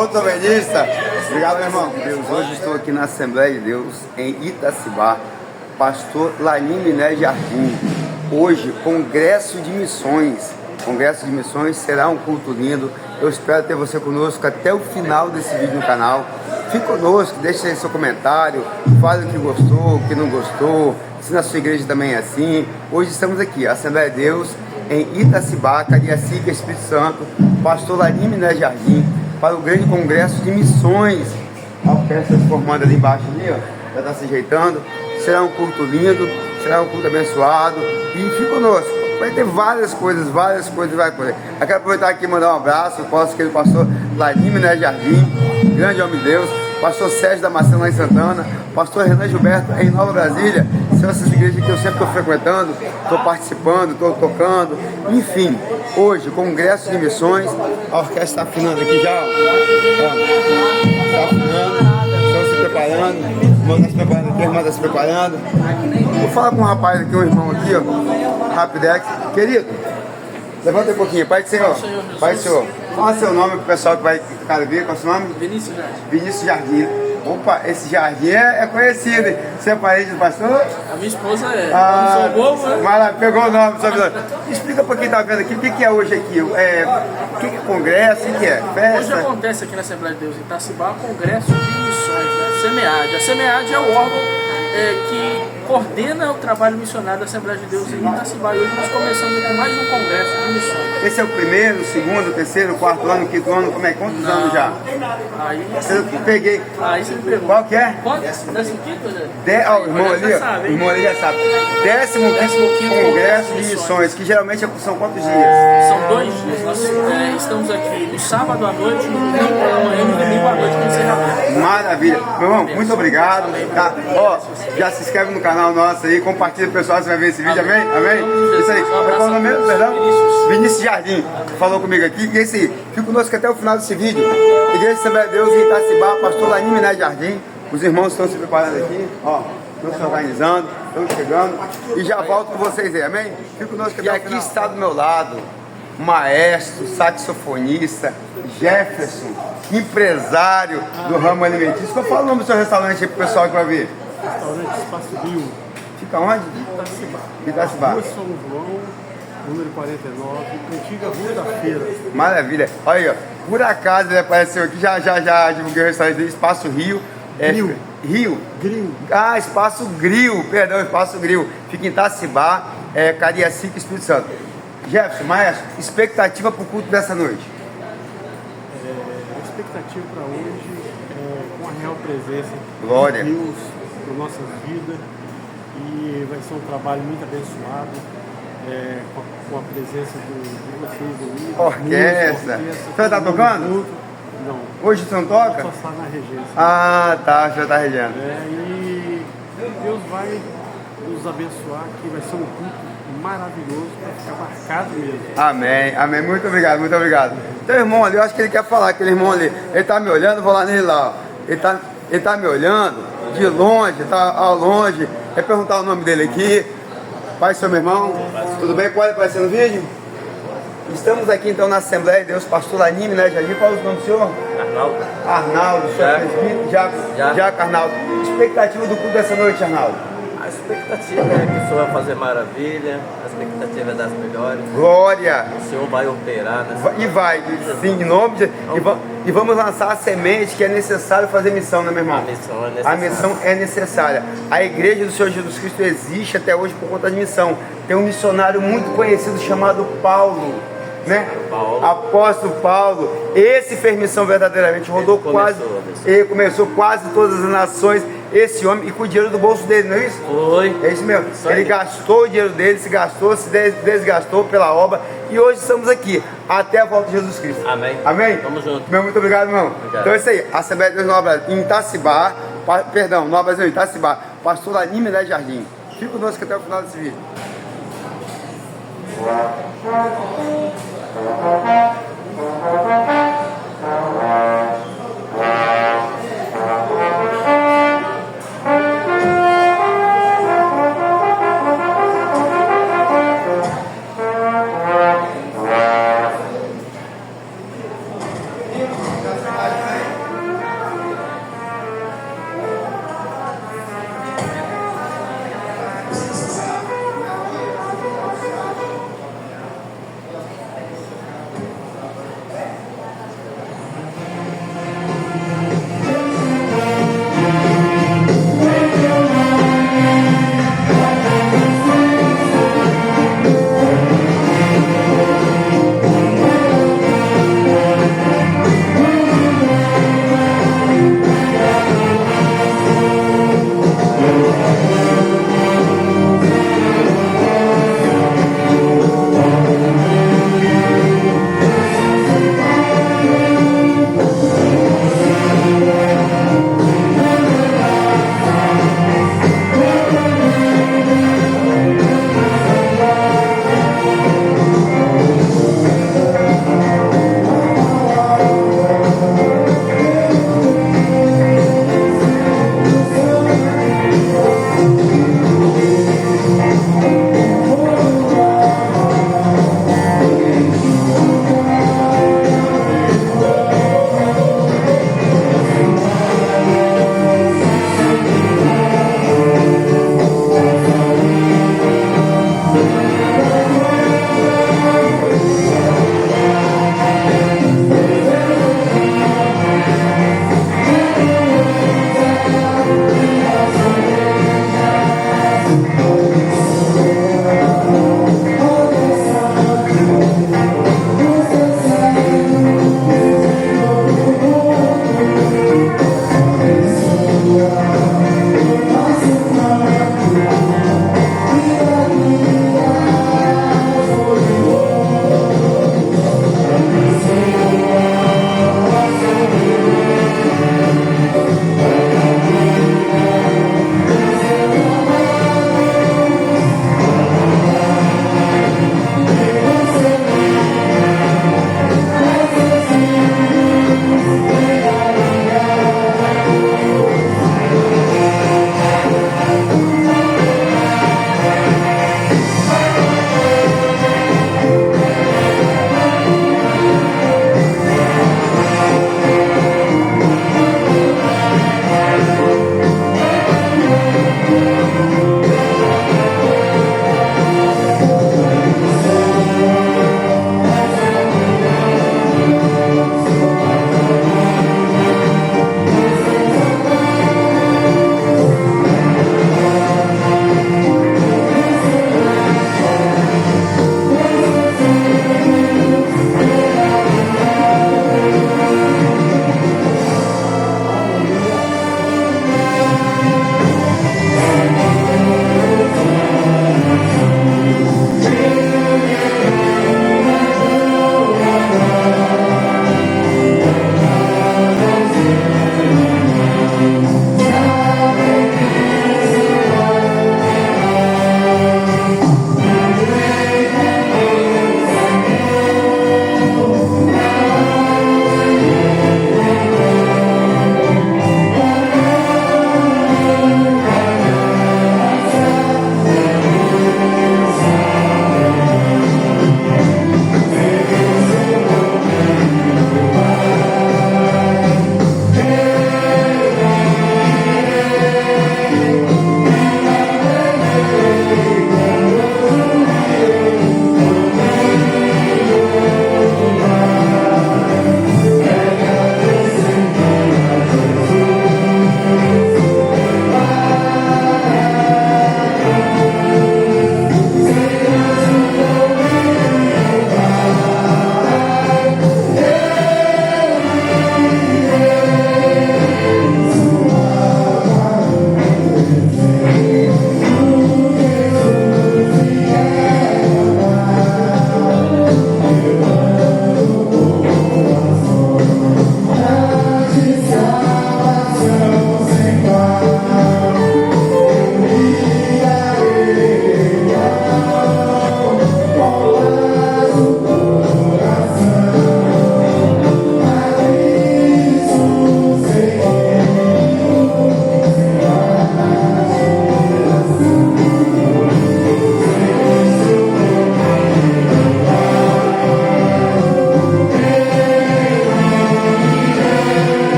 Outro benista. Obrigado, meu irmão. Deus, hoje estou aqui na Assembleia de Deus, em Itacibá. Pastor Lanim Miné Jardim. Hoje, Congresso de Missões. Congresso de Missões será um culto lindo. Eu espero ter você conosco até o final desse vídeo no canal. Fique conosco, deixe aí seu comentário, fale o que gostou, o que não gostou, se na sua igreja também é assim. Hoje estamos aqui, Assembleia de Deus, em Itacibá, Cariacica, Espírito Santo, Pastor Lanim Miné Jardim, para o grande Congresso de Missões. A orquestra se formando ali embaixo, ali, ó, já está se ajeitando. Será um culto lindo, será um culto abençoado. E fique conosco. Vai ter várias coisas vai acontecer. Eu quero aproveitar aqui e mandar um abraço para o nosso querido pastor Lanim Miné Jardim, grande homem de Deus, pastor Sérgio Damasceno lá em Santana, pastor Renan Gilberto em Nova Brasília. São essas igrejas que eu sempre estou frequentando, estou participando, estou tocando, enfim. Hoje, Congresso de Missões, a orquestra está afinando aqui já, está afinando, estão se preparando, o irmão está se preparando aqui, a irmã está se preparando. Vou falar com um rapaz aqui, um irmão aqui, ó, Rapidex. Querido, levanta um pouquinho, Pai do Senhor, Pai do Senhor. Fala seu nome pro pessoal que vai ficar ver, qual é o seu nome? Vinícius Jardim. Vinícius Jardim. Opa, esse Jardim é conhecido, hein? Você é parente do pastor? A minha esposa é. Não sou bobo, né? Mas lá, pegou o nome, sabe? Explica pra quem tá vendo aqui, o que é hoje aqui? O que é congresso? O que é? Festa? Hoje acontece aqui na Assembleia de Deus em Itacibá, Congresso de Missões, né? SEMEAD. A SEMEAD é o órgão que coordena o trabalho missionário da Assembleia de Deus em Itacibá. E hoje nós começamos com mais um Congresso de Missões. Esse é o primeiro, segundo, terceiro, quarto ano, quinto ano? Como é? Quantos anos já? Aí eu peguei. Aí você me pergunta. Qual que é? Décimo quinto, né? O irmão ali, ó. O irmão ali já sabe. 15º Congresso de Missões, que geralmente são quantos dias? São 2 dias. Nós estamos aqui no sábado à noite, no domingo à manhã e no domingo à noite no encerramento. Maravilha. Meu irmão, muito obrigado. Tá? Ó, já se inscreve no canal nosso aí, compartilha pro pessoal, você vai ver esse vídeo, amém? Amém? Isso aí. Qual é o nome mesmo, perdão? Vinícius Jardim. Falou comigo aqui. E esse aí, fica conosco até o final desse vídeo. Igreja de Assembleia de Deus em Itacibá, pastor Lanim Miné Jardim. Os irmãos estão se preparando aqui, ó. Estão se organizando, estão chegando. E já volto com vocês aí, amém? Fica conosco até o final. E aqui está do meu lado, maestro, saxofonista, Jefferson, empresário do ramo alimentício. Qual fala o nome do seu restaurante aí pro pessoal que vai ver? Restaurante Espaço Rio. Fica onde? Itacibá. Itacibá. Rua São João, número 49, antiga Rua da Feira. Maravilha. Olha aí, ó. Por acaso ele apareceu aqui, já divulguei o restaurante dele, Espaço Rio. Grill. Rio? Grill. Ah, Espaço Grill, perdão, Espaço Grill. Fica em Itacibá, Cariacica, Espírito Santo. Jefferson, maestro, expectativa para o culto dessa noite? A expectativa para hoje é com a real presença Glória. de Deus na nossa vida, e vai ser um trabalho muito abençoado, com a presença de vocês aí. Orquestra. Você está tocando? Não. Hoje você não toca? Só está na regência. Ah, tá, já está regendo. E Deus vai nos abençoar, que vai ser um culto maravilhoso para ficar marcado mesmo. Amém, amém. Muito obrigado, muito obrigado. Teu irmão ali, eu acho que ele quer falar, aquele irmão ali. Ele tá me olhando, vou lá nele lá, ó. Ele tá me olhando de longe, tá ao longe. Quer perguntar o nome dele aqui? Pai, seu meu irmão, tudo bem? Pode aparecer no vídeo? Estamos aqui então na Assembleia de Deus, pastor Lanim Miné Jardim. Qual é o nome do senhor? Arnaldo. Arnaldo, Jaco Arnaldo. Expectativa do culto dessa noite, Arnaldo? A expectativa é que o Senhor vai fazer maravilha, a expectativa é das melhores. Glória! O Senhor vai operar nessa. E vai, sim, em nome de... E vamos lançar a semente que é necessário fazer missão, né, meu irmão? A missão é necessária. A missão é necessária. A igreja do Senhor Jesus Cristo existe até hoje por conta de missão. Tem um missionário muito conhecido chamado Paulo, né? Apóstolo Paulo. Esse fez missão verdadeiramente, rodou ele começou quase todas as nações. Esse homem, e com o dinheiro do bolso dele, não é isso? Foi. É isso mesmo. Ele gastou o dinheiro dele, se desgastou pela obra, e hoje estamos aqui, até a volta de Jesus Cristo. Amém. Amém? Tamo junto. Meu, muito obrigado, irmão. Obrigado. Então é isso aí, Assembleia de Deus Nova Brasil, em Itacibá, Nova Brasil, em Itacibá, pastor Lanim Miné Jardim. Fica conosco até o final desse vídeo.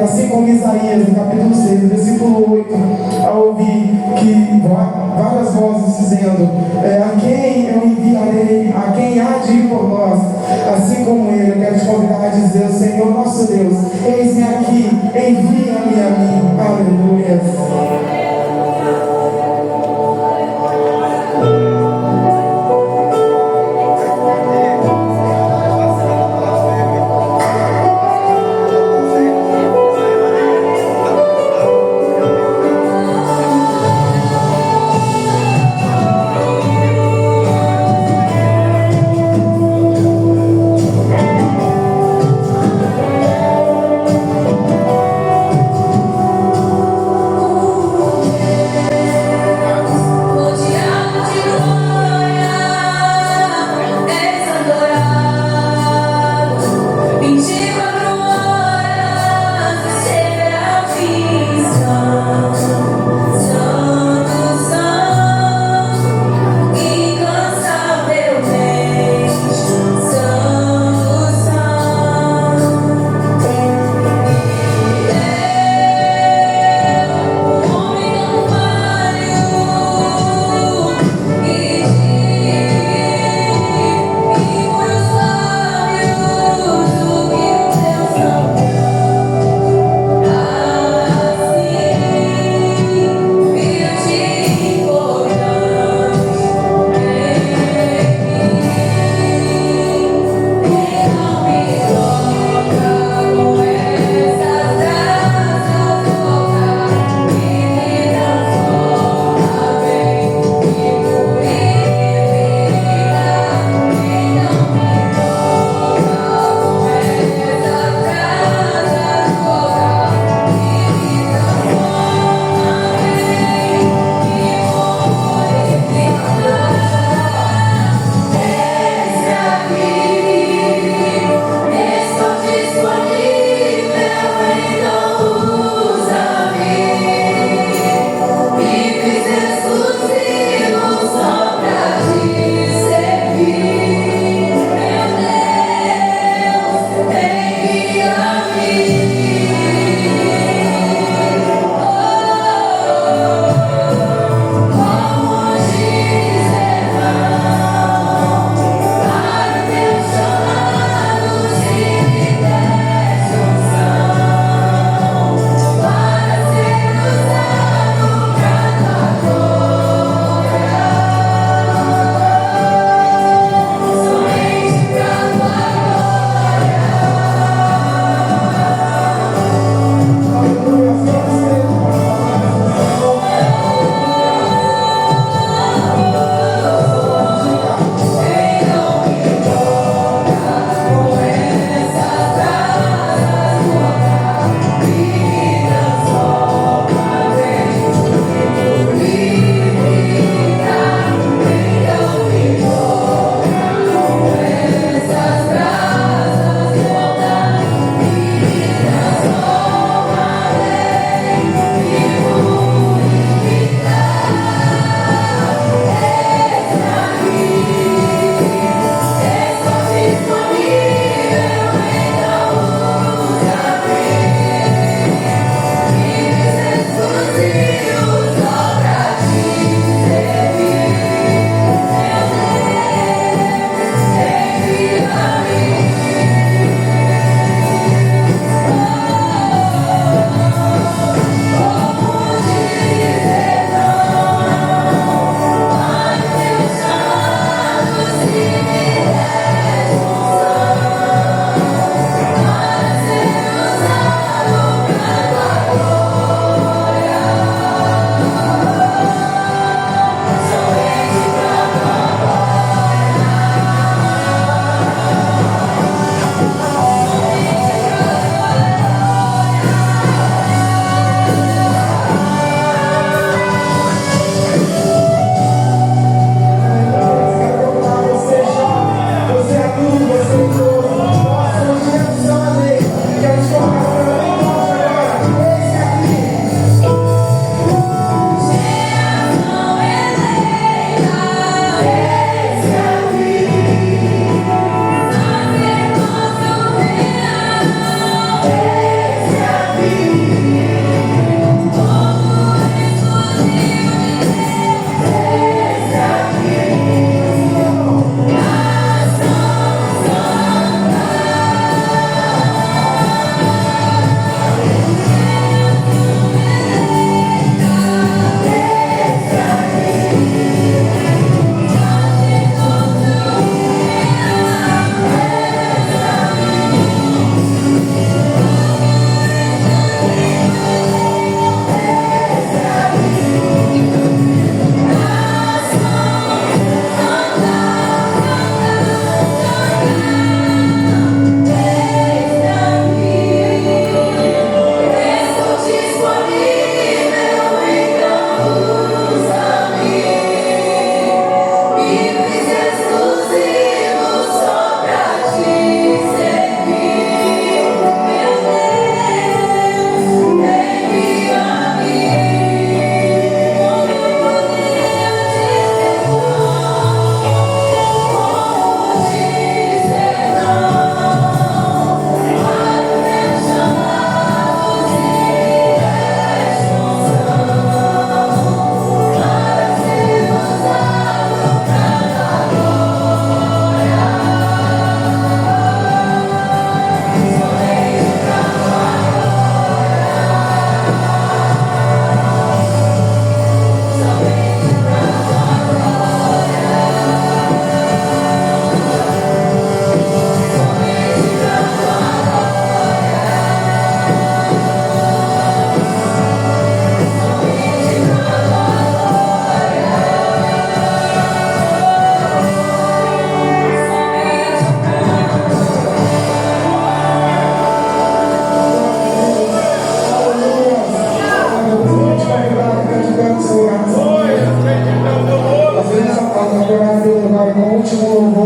Assim como Isaías, no capítulo 6, versículo 8, ao ouvir que várias vozes dizendo: a quem eu enviarei, a quem há de ir por nós, assim como ele, eu quero te convidar a dizer: Senhor nosso Deus, eis-me aqui, envia-me a mim. Aleluia.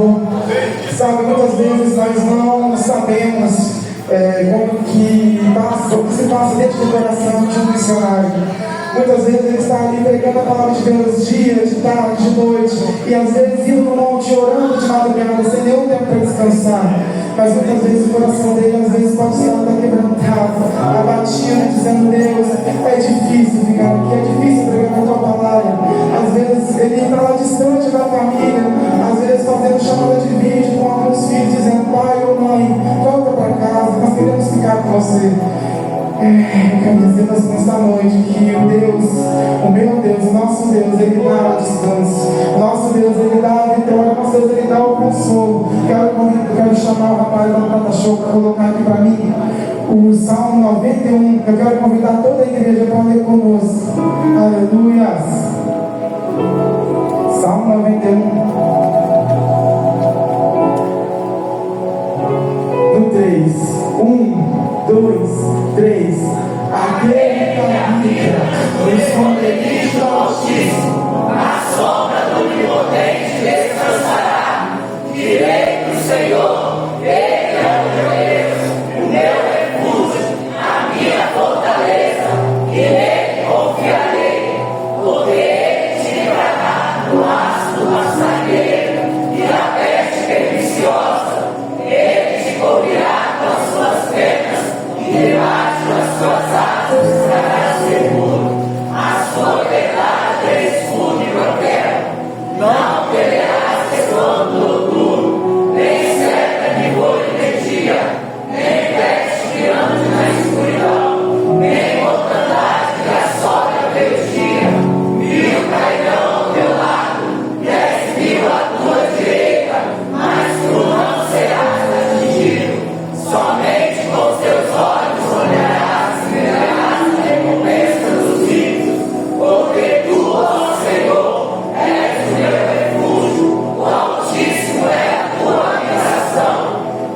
Senhor. Sabe, muitas vezes nós não sabemos como que se passa dentro do coração de um missionário. Muitas vezes ele está ali pregando a palavra de Deus dia, de tarde, de noite, e às vezes indo no monte orando de madrugada, sem nenhum tempo para descansar. Mas muitas vezes o coração dele às vezes pode estar até quebrantado, abatido, dizendo: Deus, é difícil ficar aqui, é difícil pregar a tua palavra. Às vezes ele está lá distante da família, às vezes fazendo chamada de vídeo com alguns filhos, dizendo: pai ou mãe, volta para casa, nós queremos ficar com você. Eu quero dizer nesta noite que o Deus, o meu Deus, o nosso Deus, Ele dá o descanso. O nosso Deus, Ele dá a vitória. O nosso Deus, Ele dá o consolo. Quero chamar o rapaz da Prata Show para colocar aqui para mim o Salmo 91. Eu quero convidar toda a igreja para ler conosco. Aleluia. Salmo 91. No 3. 1, 2, 3. Aquele que habita no esconderijo do Altíssimo, na sombra do Onipotente descansará. Direi do Senhor, Ele é o meu Deus, o meu refúgio, a minha fortaleza, e nele confiarei, porque Ele te livrará do laço do passarinheiro e da peste perniciosa. Ele te cobrirá com as suas penas, e debaixo das suas asas estarás seguro. A sua verdade é escudo e broquel. Não temerás espanto noturno, nem seta que voe de dia, nem peste que ande na escuridão, nem mortandade que assole ao meio-dia. 1000 cairão ao teu lado, 10.000 à tua direita, mas tu não serás atingido. Somente com os teus olhos olharás e verás a recompensa dos ímpios, porque tu, ó Senhor, és o meu refúgio, o Altíssimo é a tua habitação.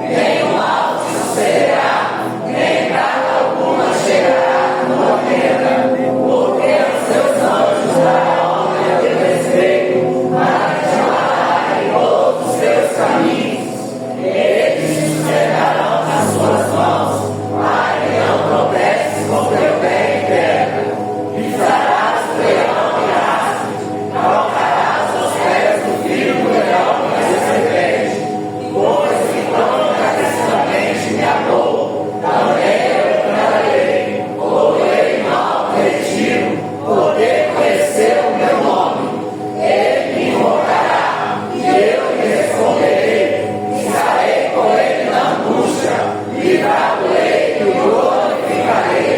Nem o mal te sucederá, nem praga alguma chegará à tua tenda, porque os teus anjos darão ao teu respeito, para te guardarem em todos os teus caminhos. Eles te sustentarão nas suas mãos, para que não tropeces com teu pé em pedra. Pisarás o leão e a asno, calcarás os pés do filho do leão e da serpente. Pois que tão encarecidamente me amou, também eu o livrarei, porei mal retiro, porque conheceu o meu nome. Ele me invocará, e eu lhe responderei. Estarei com ele na angústia, livrá-lo-ei e o glorificarei.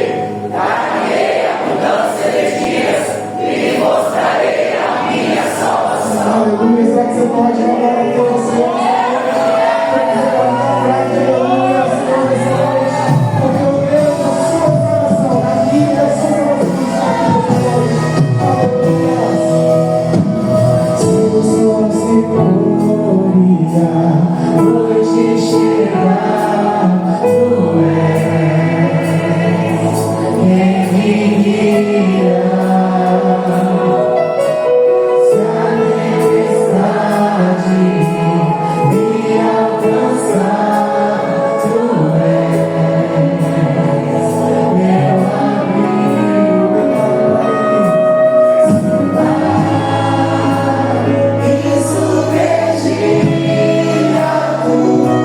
Dar-lhe abundância de dias e lhe mostrarei a minha salvação. Aleluia. Será que você pode mandar a todos os seus? Aleluia, Senhor, nessa noite. Porque o Deus da sua salvação, a minha é a sua salvação. Aleluia. Seus olhos se glória, noite chegar, tu és quem me guia. Se a tempestade me alcançar, tu és meu abrigo, isso pedi a tua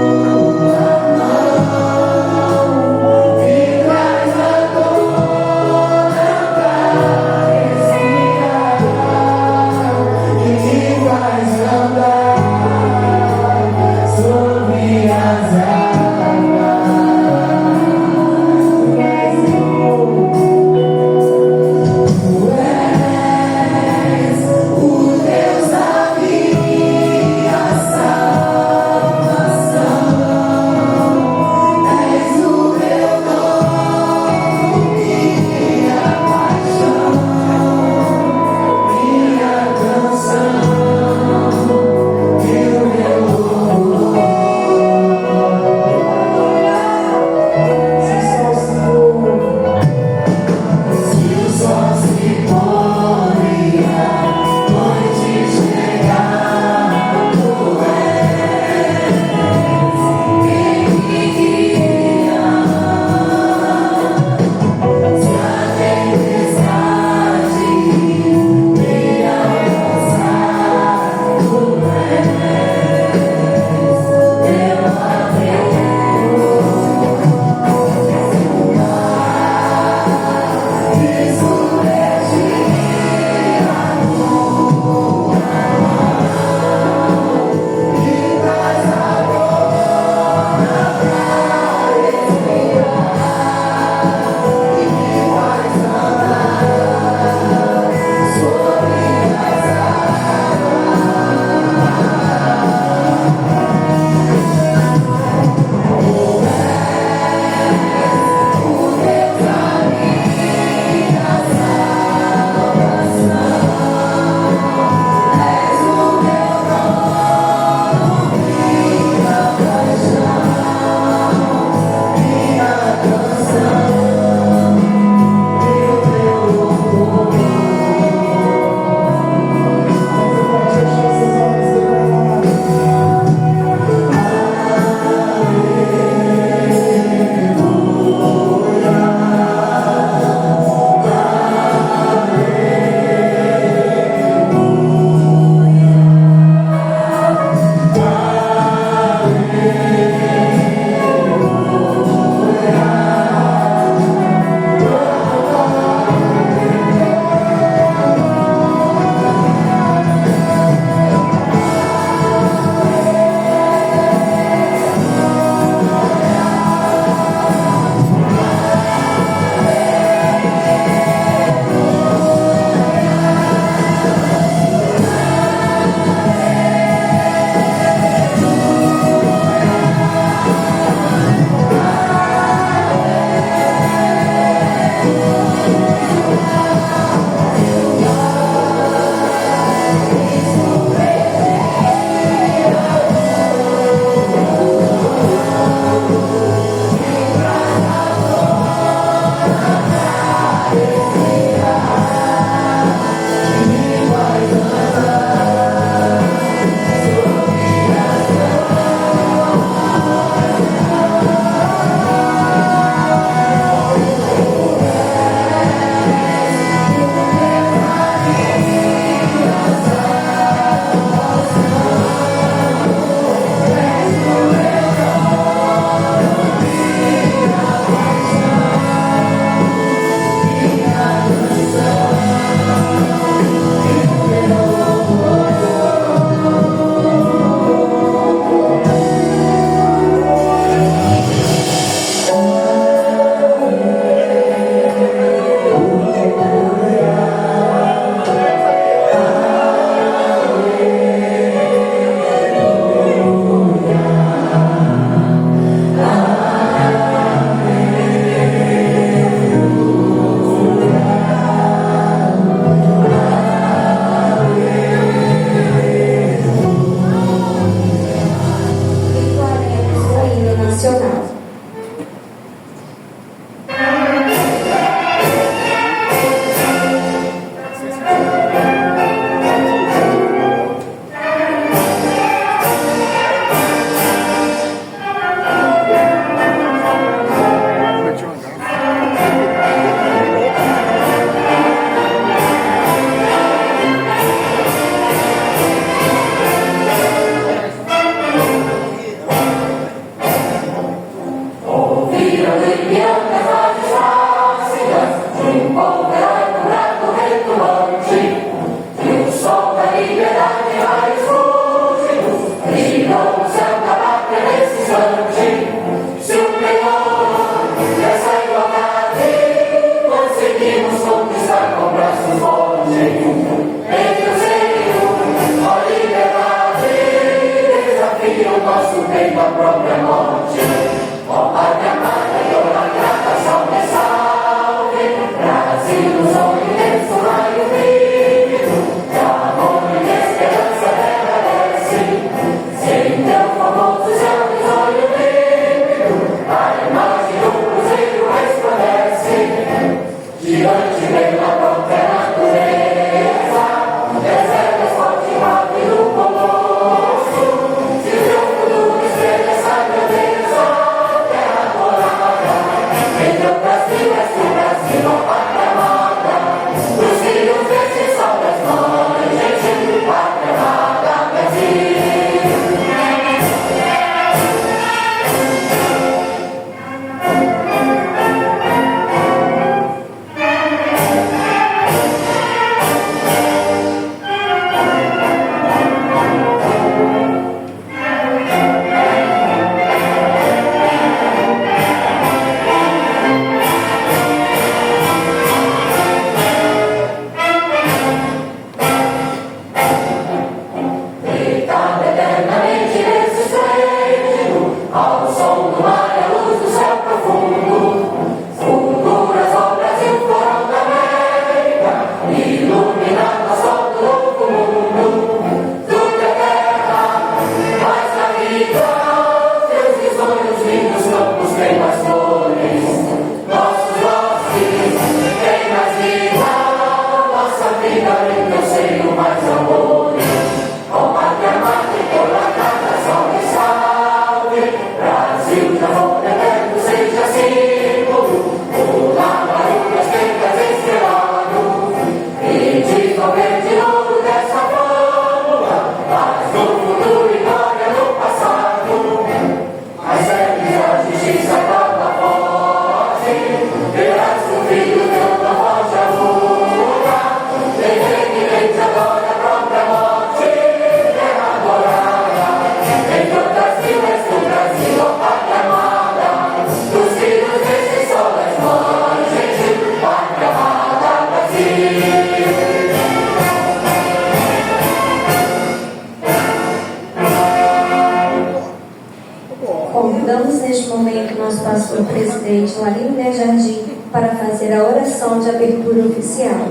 Convidamos neste momento o nosso pastor presidente Laline Jardim para fazer a oração de abertura oficial.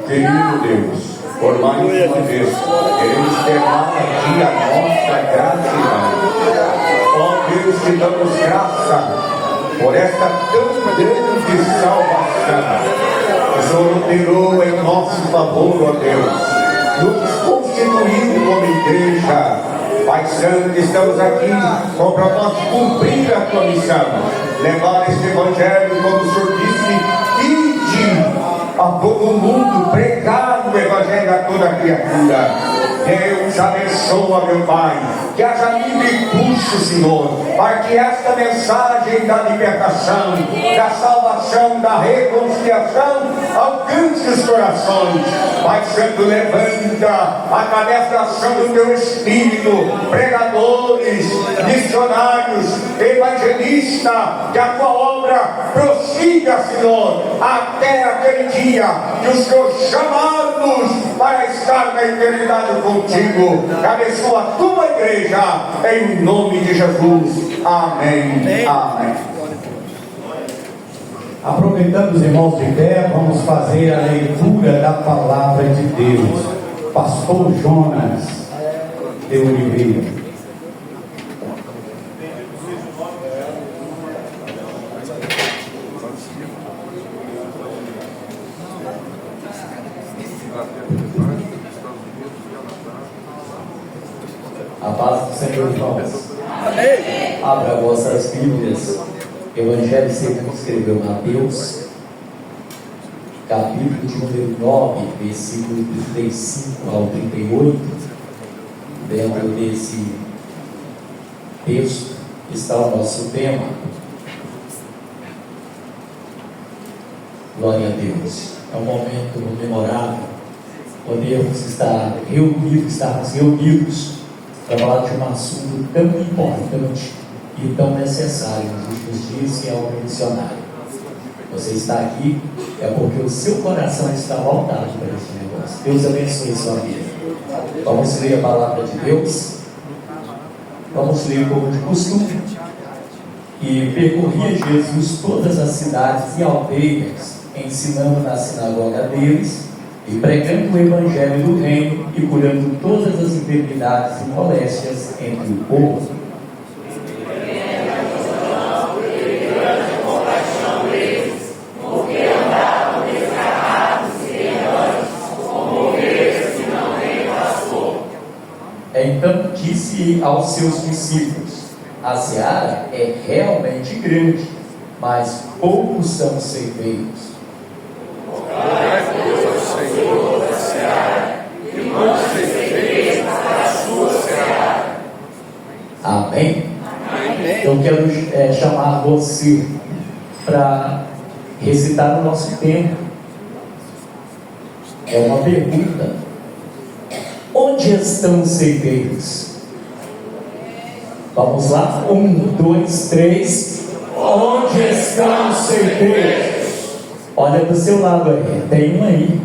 Querido Deus, por mais uma vez, queremos terminar aqui a nossa gratidão. Ó Deus, te damos graça por esta tão grande salvação. O Senhor operou em nosso favor, ó Deus, nos constituiu como igreja. Pai Santo, estamos aqui para nós cumprir a tua missão, levar este evangelho, como o Senhor disse, ide a todo mundo, pregar o evangelho a toda criatura. Deus abençoa, meu Pai, que haja livre curso, Senhor, para que esta mensagem da libertação, da salvação, da reconciliação alcance os corações. Pai Santo, levanta através da ação do teu Espírito pregadores, missionários, evangelistas, que a tua obra prossiga, Senhor, até aquele dia que o Senhor chamar-nos para estar na eternidade contigo. Abençoa a tua igreja, em nome de Jesus. Amém. Amém. Aproveitando os irmãos de pé, vamos fazer a leitura da palavra de Deus. Pastor Jonas de Oliveira. A paz do Senhor, irmãos. Abra vossas Bíblias. Evangelho segundo escreveu Mateus, capítulo de número 9, versículo 35 ao 38. Dentro desse texto está o nosso tema. Glória a Deus. É um momento memorável podermos estarmos reunidos para falar de um assunto tão importante e tão necessário nos últimos dias, que é o missionário. Você está aqui é porque o seu coração está voltado para esse negócio. Deus abençoe sua vida. Vamos ler a palavra de Deus Vamos ler como de costume. E percorria Jesus todas as cidades e aldeias, ensinando na sinagoga deles e pregando o evangelho do reino e curando todas as enfermidades e moléstias entre o povo. Então disse aos seus discípulos: a seara é realmente grande, mas poucos são os ceifeiros. Amém? Eu quero chamar você para recitar o nosso tempo. É uma pergunta: onde estão os ceifeiros? Vamos lá? 1, 2, 3. Onde estão os ceifeiros? Olha do seu lado aí, tem um aí.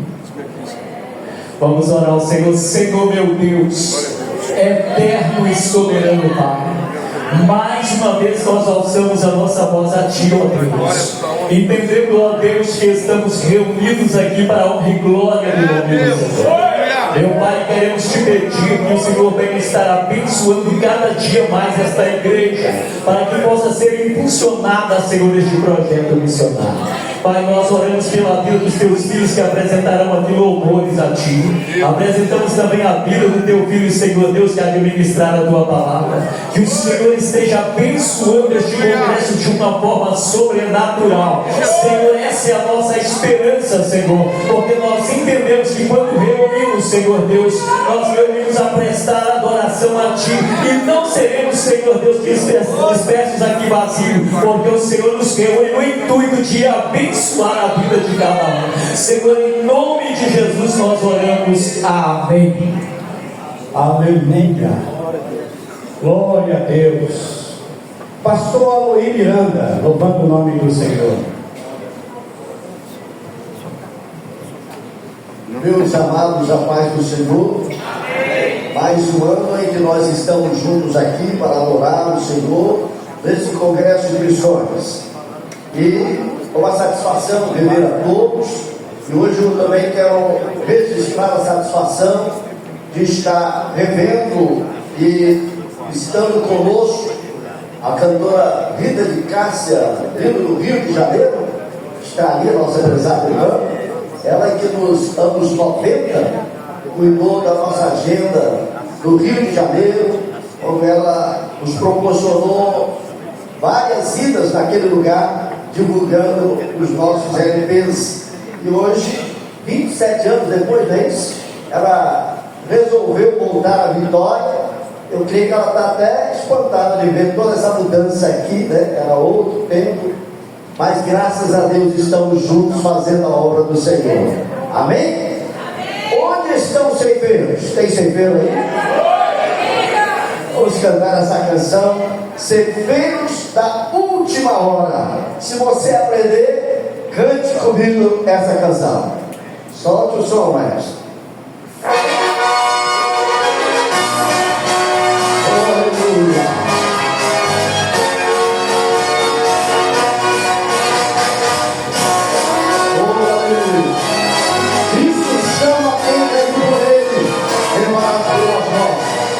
Vamos orar ao Senhor. Senhor meu Deus, eterno e soberano Pai, mais uma vez nós alçamos a nossa voz a Ti, ó Deus, entendendo, ó Deus, que estamos reunidos aqui para a honra e glória do nome do Senhor. Meu Pai, queremos te pedir que o Senhor venha estar abençoando cada dia mais esta igreja, para que possa ser impulsionada, Senhor, este projeto missionário. Pai, nós oramos pela vida dos teus filhos que apresentarão aqui louvores a Ti. Apresentamos também a vida do teu filho, Senhor Deus, que há de ministrar a Tua palavra. Que o Senhor esteja abençoando este congresso de uma forma sobrenatural. Senhor, essa é a nossa esperança, Senhor, porque nós entendemos que quando reunimos, Senhor Deus, nós reunimos a prestar adoração a Ti, e não seremos, Senhor Deus, dispersos aqui vazios, porque o Senhor nos reúne no intuito de abençoar a vida de cada um. Senhor, em nome de Jesus nós oramos. Amém. Aleluia. Glória a Deus. Pastor Aloí Miranda, louvando o nome do Senhor. Meus amados, a paz do Senhor. Amém. Mais um ano em que nós estamos juntos aqui para adorar o Senhor nesse congresso de missões. E é uma satisfação rever a todos. E hoje eu também quero registrar a satisfação de estar revendo e estando conosco a cantora Rita de Cássia, vindo do Rio de Janeiro. Está ali a nossa empresária irmã. Ela que nos anos 90 cuidou da nossa agenda do Rio de Janeiro, onde ela nos proporcionou várias idas naquele lugar, divulgando os nossos LPs. E hoje, 27 anos depois disso, ela resolveu voltar à Vitória. Eu creio que ela está até espantada de ver toda essa mudança aqui, né? Era outro tempo. Mas graças a Deus estamos juntos fazendo a obra do Senhor. Amém? Amém. Onde estão os ceifeiros? Tem ceifeiro aí? Vamos cantar essa canção, Ceifeiros da Última Hora. Se você aprender, cante comigo essa canção. Solte o som, maestro. Aleluia.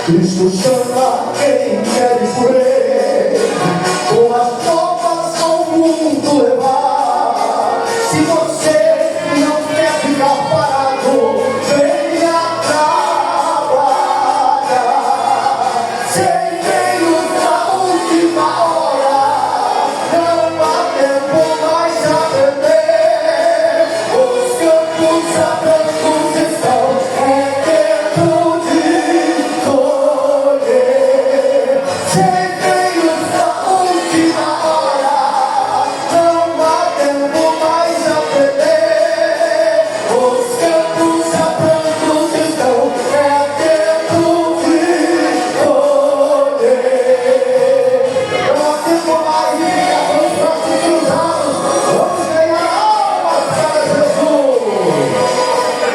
Cristo chama quem quer ir por ele, com as roupas ao mundo levar. Se você não quer ficar parado, venha trabalhar. Ceifeiros da última hora, não há tempo mais a perder. Os campos abertos estão, é tempo de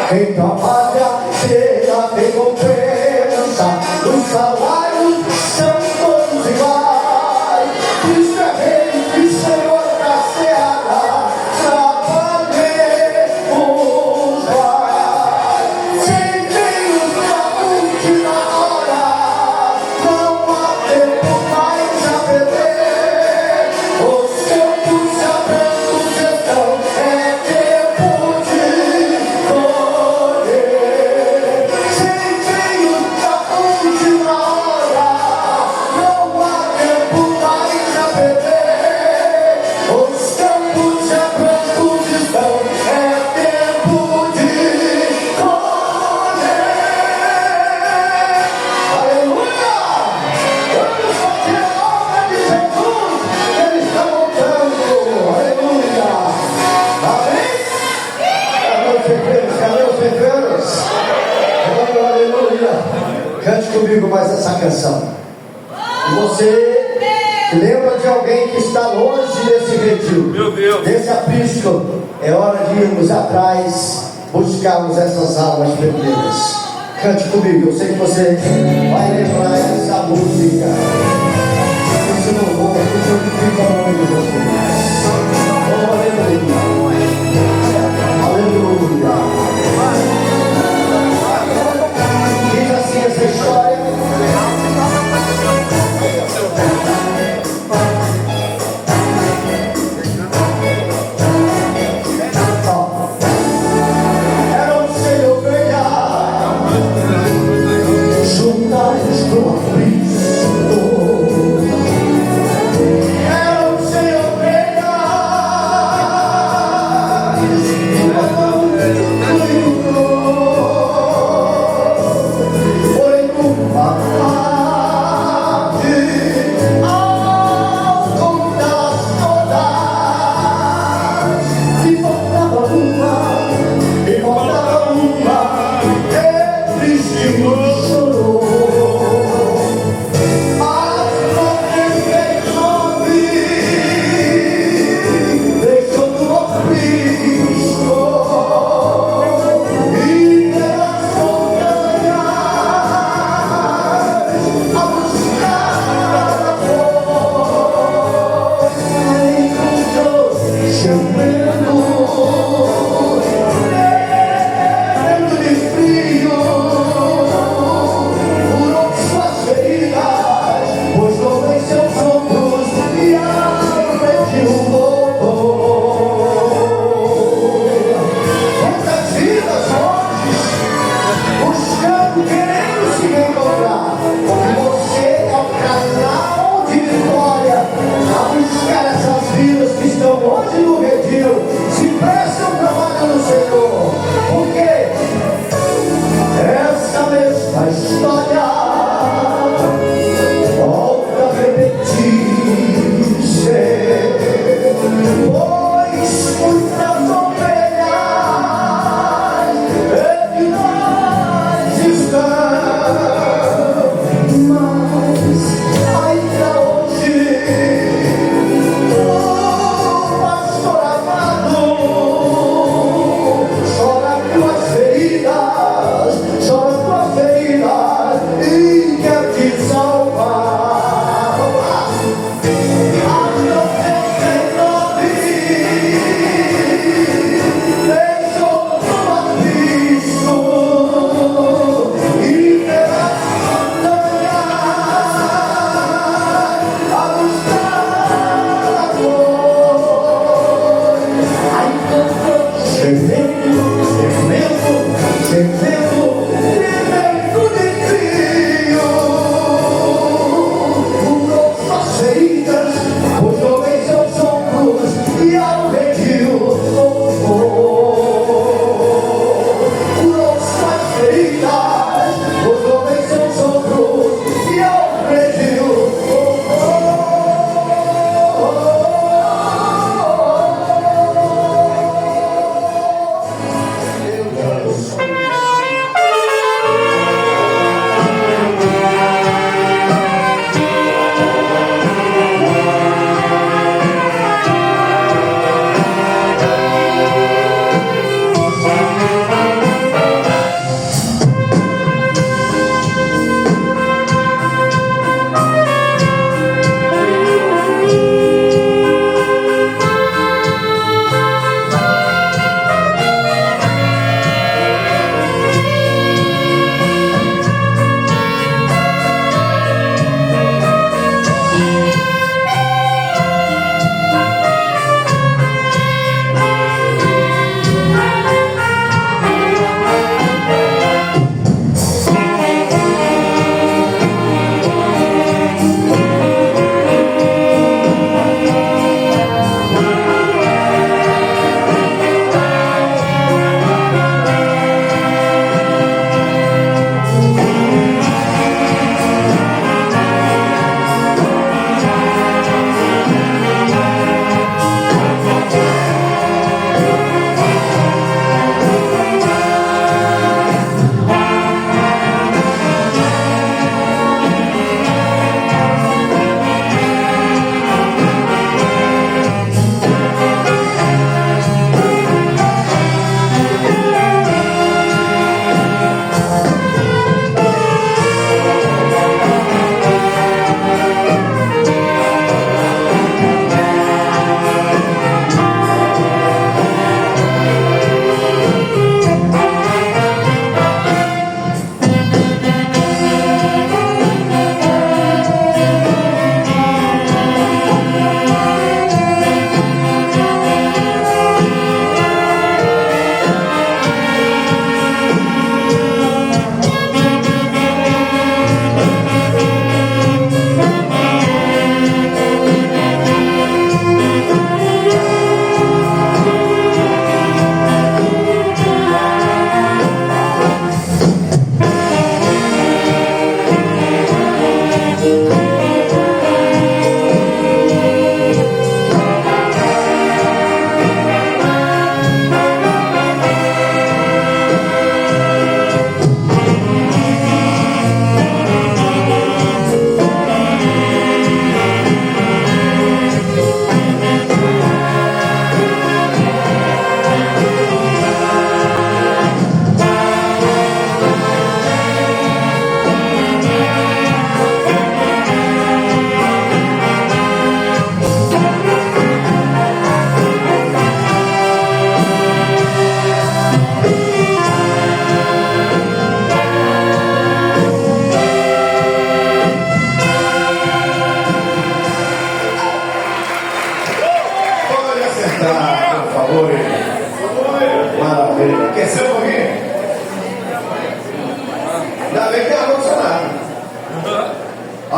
quem trabalha terá recompensa, os salários são comigo mais essa canção. E você lembra de alguém que está longe desse retiro, desse aprisco? É hora de irmos atrás, buscarmos essas almas perdidas. Cante comigo, eu sei que você vai lembrar essa música. Esse louvor que glorifica o nome de Jesus. Oh, aleluia. Aleluia. Diz assim essa história. Era um Senhor ganhar, juntar os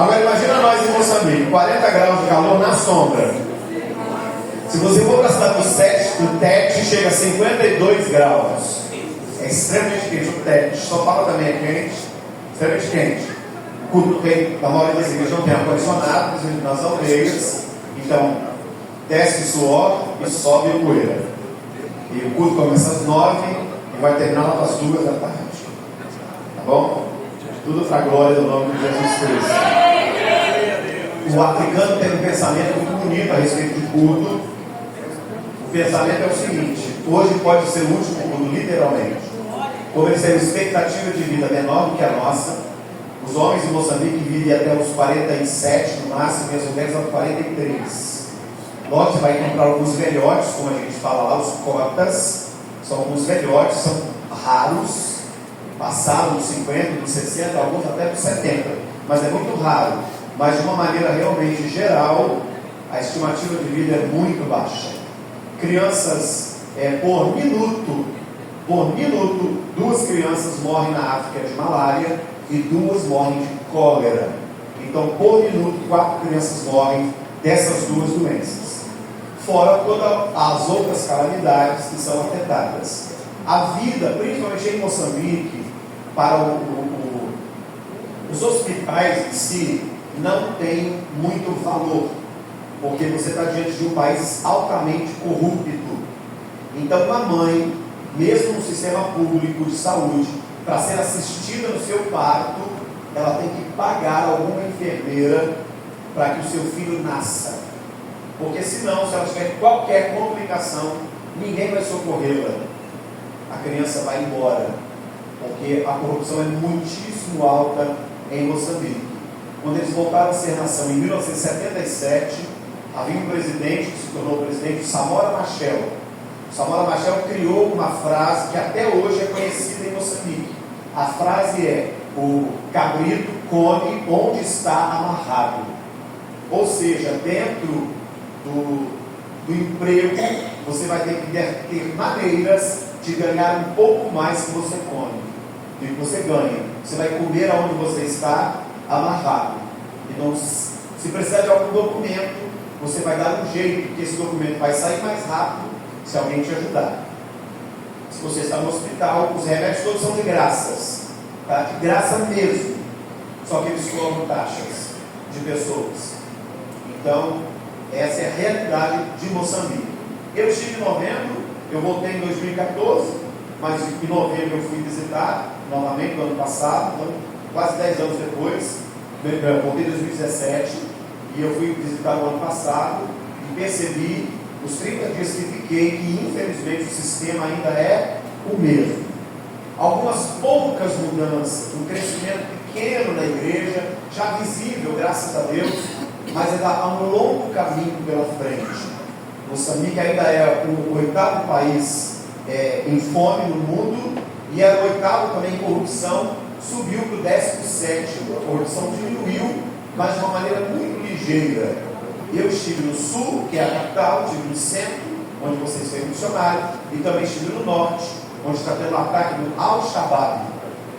Agora imagina nós em Moçambique, 40 graus de calor na sombra. Se você for para a cidade do Tete, chega a 52 graus. É extremamente quente. O Tete, São Paulo também é quente, extremamente quente. O culto tem, na maioria das igrejas não tem ar-condicionado, principalmente nas aldeias. Então, desce o suor e sobe a poeira. E o culto começa às 9 e vai terminar lá às 2 da tarde. Tá bom? Tudo para a glória do nome de Jesus Cristo. O africano tem um pensamento muito bonito a respeito de culto. O pensamento é o seguinte: hoje pode ser o último culto, literalmente. Como eles têm uma expectativa de vida menor do que a nossa, os homens em Moçambique vivem até os 47, no máximo, e as mulheres aos 43. Logo você vai encontrar alguns velhotes, como a gente fala lá, os cotas. São alguns velhotes, são raros, passaram dos 50, dos 60, alguns até dos 70, mas é muito raro. Mas de uma maneira realmente geral, a estimativa de vida é muito baixa. Crianças, por minuto, 2 crianças morrem na África de malária e 2 morrem de cólera. Então, por minuto, 4 crianças morrem dessas 2 doenças. Fora todas as outras calamidades que são afetadas. A vida, principalmente em Moçambique, para os hospitais em si, não tem muito valor, porque você está diante de um país altamente corrupto. Então, uma mãe, mesmo no sistema público de saúde, para ser assistida no seu parto, ela tem que pagar alguma enfermeira para que o seu filho nasça. Porque senão, se ela tiver qualquer complicação, ninguém vai socorrê-la. A criança vai embora, porque a corrupção é muitíssimo alta em Moçambique. Quando eles voltaram a ser nação em 1977, havia um presidente que se tornou o presidente, Samora Machel. Samora Machel criou uma frase que até hoje é conhecida em Moçambique. A frase é: o cabrito come onde está amarrado. Ou seja, dentro do emprego, você vai ter que ter maneiras de ganhar um pouco mais que você come, do que você ganha. Você vai comer aonde você está amarrado. Então, se precisar de algum documento, você vai dar um jeito que esse documento vai sair mais rápido se alguém te ajudar. Se você está no hospital, os remédios todos são de graças, tá? De graça mesmo. Só que eles cobram taxas de pessoas. Então, essa é a realidade de Moçambique. Eu estive em novembro, eu voltei em 2014, mas em novembro eu fui visitar novamente no ano passado, então, quase 10 anos depois. Eu voltei em 2017 e eu fui visitar no ano passado e percebi, nos 30 dias que fiquei, que infelizmente o sistema ainda é o mesmo. Algumas poucas mudanças, um crescimento pequeno na igreja, já visível, graças a Deus, mas ainda há um longo caminho pela frente. Moçambique ainda é o 8º país em fome no mundo e era o 8º também em corrupção, subiu para o 17º. A corrupção diminuiu, mas de uma maneira muito ligeira. Eu estive no sul, que é a capital, estive no centro, onde vocês foram missionários, e também estive no norte, onde está tendo um ataque do Al-Shabaab.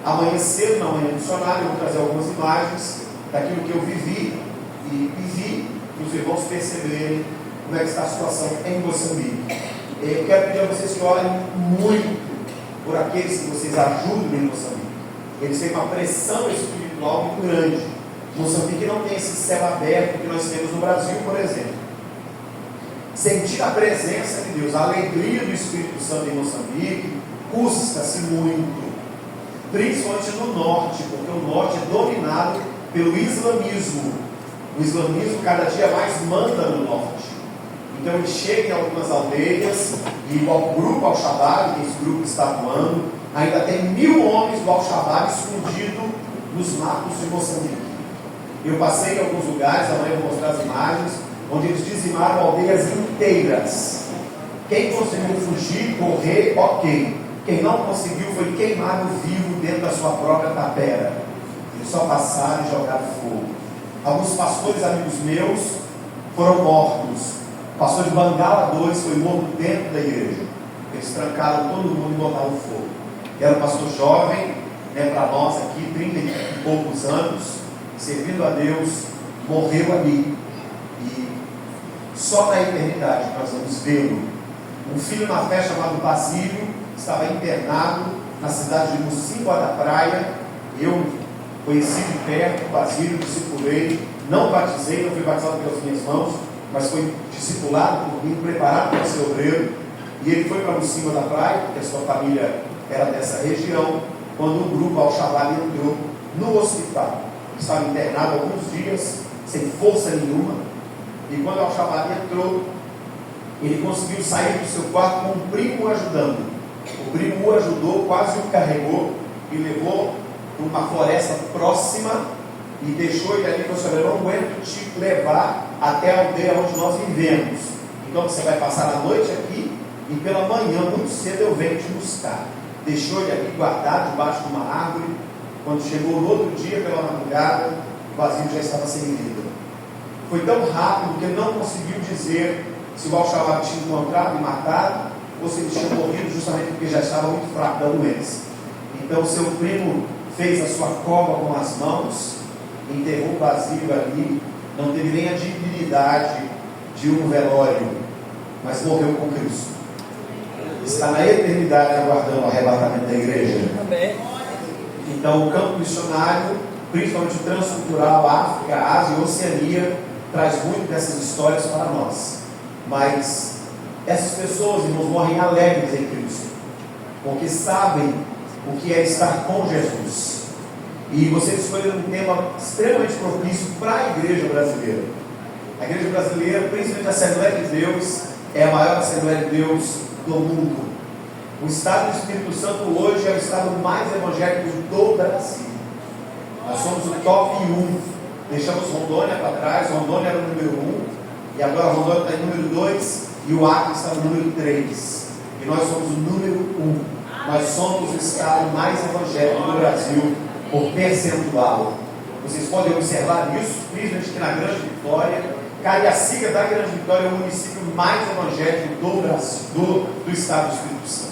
Amanhã cedo, na manhã missionária, eu vou trazer algumas imagens daquilo que eu vivi e vi para os irmãos perceberem como é que está a situação em Moçambique. Eu quero pedir a vocês que orem muito por aqueles que vocês ajudam em Moçambique. Eles têm uma pressão espiritual muito grande. Moçambique não tem esse céu aberto que nós temos no Brasil, por exemplo. Sentir a presença de Deus, a alegria do Espírito Santo em Moçambique, custa-se muito. Principalmente no norte, porque o norte é dominado pelo islamismo. O islamismo cada dia mais manda no norte. Então ele chega em algumas aldeias e o grupo Al-Shabaab, que esse grupo está atuando, ainda tem 1000 homens do Al-Shabaab escondidos nos matos de Moçambique. Eu passei em alguns lugares, amanhã eu vou mostrar as imagens, onde eles dizimaram aldeias inteiras. Quem conseguiu fugir, correr, ok. Quem não conseguiu foi queimado vivo dentro da sua própria tapera. Eles só passaram e jogaram fogo. Alguns pastores amigos meus foram mortos. O pastor de Bangala 2 foi morto dentro da igreja. Eles trancaram todo mundo e botaram fogo. Era um pastor jovem, para nós aqui, 30 e poucos anos, servindo a Deus, morreu ali. E só na eternidade nós vamos vê-lo. Um filho na fé chamado Basílio estava internado na cidade de Mocimboa da Praia. Eu conheci de perto o Basílio, discipulei, não batizei, não fui batizado pelas minhas mãos, mas foi discipulado por mim, preparado para ser obreiro. E ele foi para Mocimboa da Praia, porque a sua família era dessa região, quando o grupo Al-Shabaab entrou no hospital. Estava internado alguns dias, sem força nenhuma, e quando o Al-Shabaab entrou, ele conseguiu sair do seu quarto com um primo ajudando. O primo o ajudou, quase o carregou e levou para uma floresta próxima e deixou ele ali. Falou: eu não aguento te levar até a aldeia onde nós vivemos, então você vai passar a noite aqui e pela manhã, muito cedo, eu venho te buscar. Deixou ele aqui guardado debaixo de uma árvore. Quando chegou no outro dia, pela madrugada, o Basílio já estava sem vida. Foi tão rápido que ele não conseguiu dizer se o Al-Shabaab tinha encontrado e matado, ou se ele tinha morrido justamente porque já estava muito fraco da doença. Então seu primo fez a sua cova com as mãos, enterrou o Basílio ali, não teve nem a dignidade de um velório, mas morreu com Cristo. Está na eternidade aguardando o arrebatamento da igreja. Amém. Então o campo missionário, principalmente o transcultural, África, Ásia e Oceania, traz muito dessas histórias para nós. Mas essas pessoas, irmãos, morrem alegres em Cristo, porque sabem o que é estar com Jesus. E vocês escolheram um tema extremamente propício para a igreja brasileira. A igreja brasileira, principalmente a Assembleia de Deus, é a maior Assembleia de Deus do mundo. O estado do Espírito Santo hoje é o estado mais evangélico do Brasil. Nós somos o top 1. Deixamos Rondônia para trás. Rondônia era o número 1, e agora Rondônia está em número 2 e o Acre está no número 3. E nós somos o número 1. Nós somos o estado mais evangélico do Brasil por percentual. Vocês podem observar isso, principalmente aqui na Grande Vitória. Cariacica da Grande Vitória é o município mais evangélico do Brasil, do estado do Espírito Santo.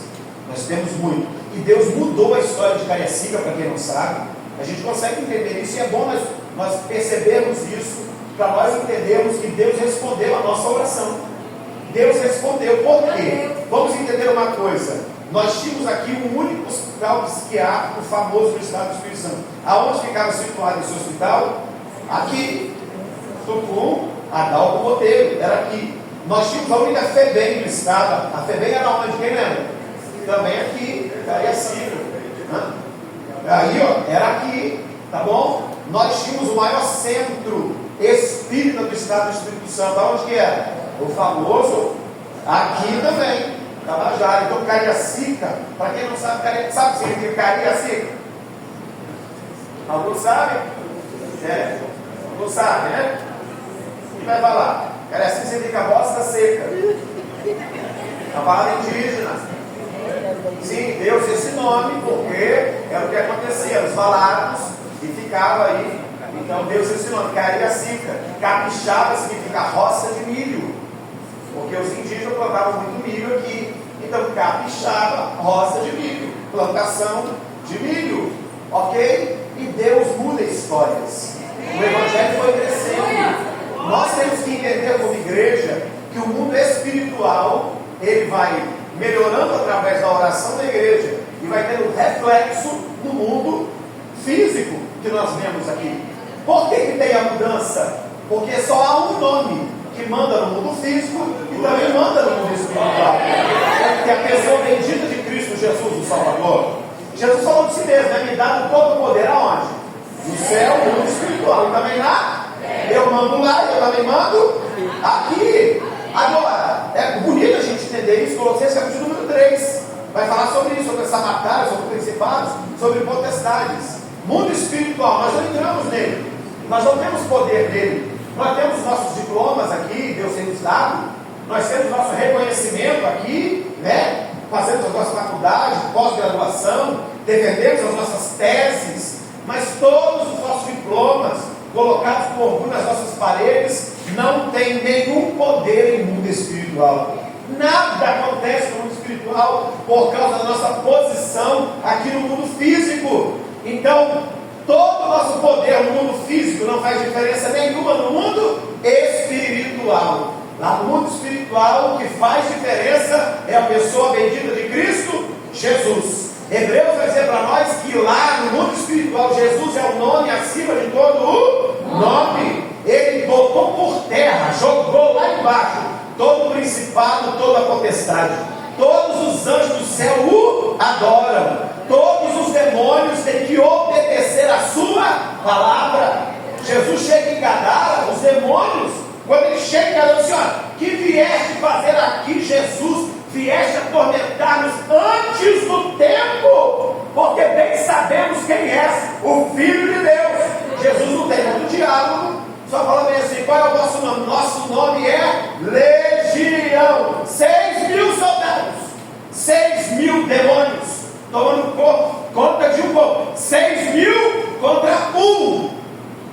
Nós temos muito. E Deus mudou a história de Cariacica, para quem não sabe. A gente consegue entender isso, e é bom nós percebermos isso, para nós entendermos que Deus respondeu a nossa oração. Deus respondeu. Por quê? Vamos entender uma coisa. Nós tínhamos aqui um único hospital psiquiátrico famoso no estado do Espírito Santo. Aonde ficava situado esse hospital? Aqui. Tucum, Adalto Botelho, era aqui. Nós tínhamos a única FEBEM no estado. A FEBEM era onde? Quem lembra? Também aqui, Cariacica. Aí, ó, era aqui, tá bom? Nós tínhamos o maior centro espírita do estado do Espírito Santo. Aonde que era? O famoso, aqui também, Tabajara. Então, Cariacica, para quem não sabe, sabe o que significa Cariacica? Alguns sabem? É, não sabe, né? E vai falar, Cariacica significa bosta seca. A palavra indígena. Sim, deu esse nome porque era o que acontecia, os valados, e ficava aí. Então Deus esse nome, Cariacica. Capixaba significa roça de milho, porque os indígenas plantavam muito milho aqui. Então capixaba, roça de milho, plantação de milho, ok? E Deus muda histórias. O evangelho foi crescendo. Nós temos que entender como igreja que o mundo espiritual ele vai melhorando através da oração da igreja e vai tendo reflexo no mundo físico que nós vemos aqui. Por que tem a mudança? Porque só há um nome que manda no mundo físico e também manda no mundo espiritual. Que é a pessoa bendita de Cristo Jesus, o Salvador. Jesus falou de si mesmo, me dado todo o poder aonde? No céu, no mundo espiritual. E também lá, eu mando lá e eu também mando aqui. Agora, é bonito a gente entender isso. Colossenses capítulo número 3 vai falar sobre isso, sobre essa batalha, sobre principados, sobre potestades. Mundo espiritual, nós não entramos nele, nós não temos poder nele. Nós temos nossos diplomas aqui, Deus tem nos dado, nós temos nosso reconhecimento aqui, né? Fazemos as nossas faculdades, pós-graduação, defendemos as nossas teses, mas todos os nossos diplomas colocados com orgulho nas nossas paredes não tem nenhum poder em mundo espiritual. Nada acontece no mundo espiritual por causa da nossa posição aqui no mundo físico. Então, Todo o nosso poder no mundo físico não faz diferença nenhuma no mundo espiritual. Lá no mundo espiritual, o que faz diferença é a pessoa bendita de Cristo Jesus. Hebreus vai dizer para nós que lá no mundo espiritual, Jesus é o nome acima de todo o nome. Ele botou por terra, jogou lá embaixo todo o principado, toda a potestade. Todos os anjos do céu o adoram. Todos os demônios têm que obedecer a sua palavra. Jesus chega em Gadara, os demônios, quando ele chega em Gadara, diz: olha, que vieste fazer aqui, Jesus? Vieste atormentar-nos antes do tempo, porque bem sabemos quem és, o Filho de Deus. Jesus não tem muito diálogo, só fala bem assim: qual é o vosso nome? Nosso nome é Legião. 6.000 soldados, 6.000 demônios tomando conta de um povo. 6.000 contra 1.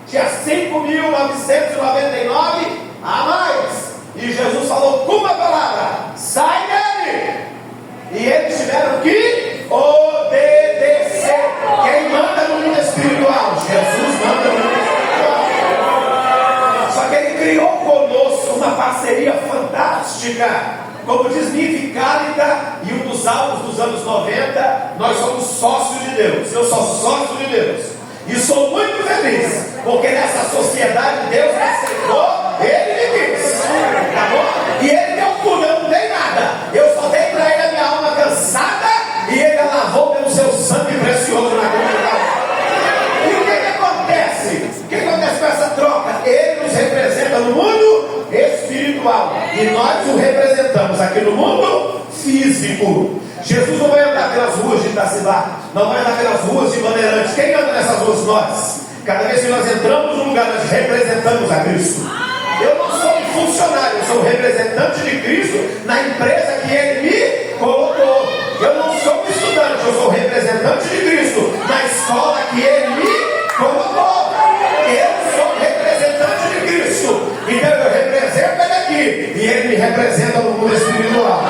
Tinha 5.999 a mais. E Jesus falou com uma palavra: sai dele. E eles tiveram que obedecer. Quem manda no mundo espiritual? Jesus manda no mundo espiritual. Só que ele criou conosco uma parceria fantástica. Como diz Nick Cálida, e um dos álbuns dos anos 90, nós somos sócios de Deus. Eu sou sócio de Deus. E sou muito feliz, porque nessa sociedade Deus me aceitou, Ele me quis. Tá bom? E Ele deu tudo, eu não dei nada. Eu só dei para Ele a minha alma cansada, e Ele a lavou pelo seu sangue precioso na cruz. E o que acontece? O que acontece com essa troca? Ele nos representa no mundo espiritual, e nós o representamos aqui no mundo físico. Jesus não vai andar pelas ruas de Itacibá, não vai andar pelas ruas de Bandeirantes. Quem anda nessas ruas? Nós. Cada vez que nós entramos num lugar, nós representamos a Cristo. Eu não sou um funcionário, eu sou um representante de Cristo na empresa que Ele me colocou. Eu não sou um estudante, eu sou representante de Cristo na escola que Ele me colocou. Eu sou representante de Cristo, então eu represento Ele aqui, e Ele me representa no mundo espiritual.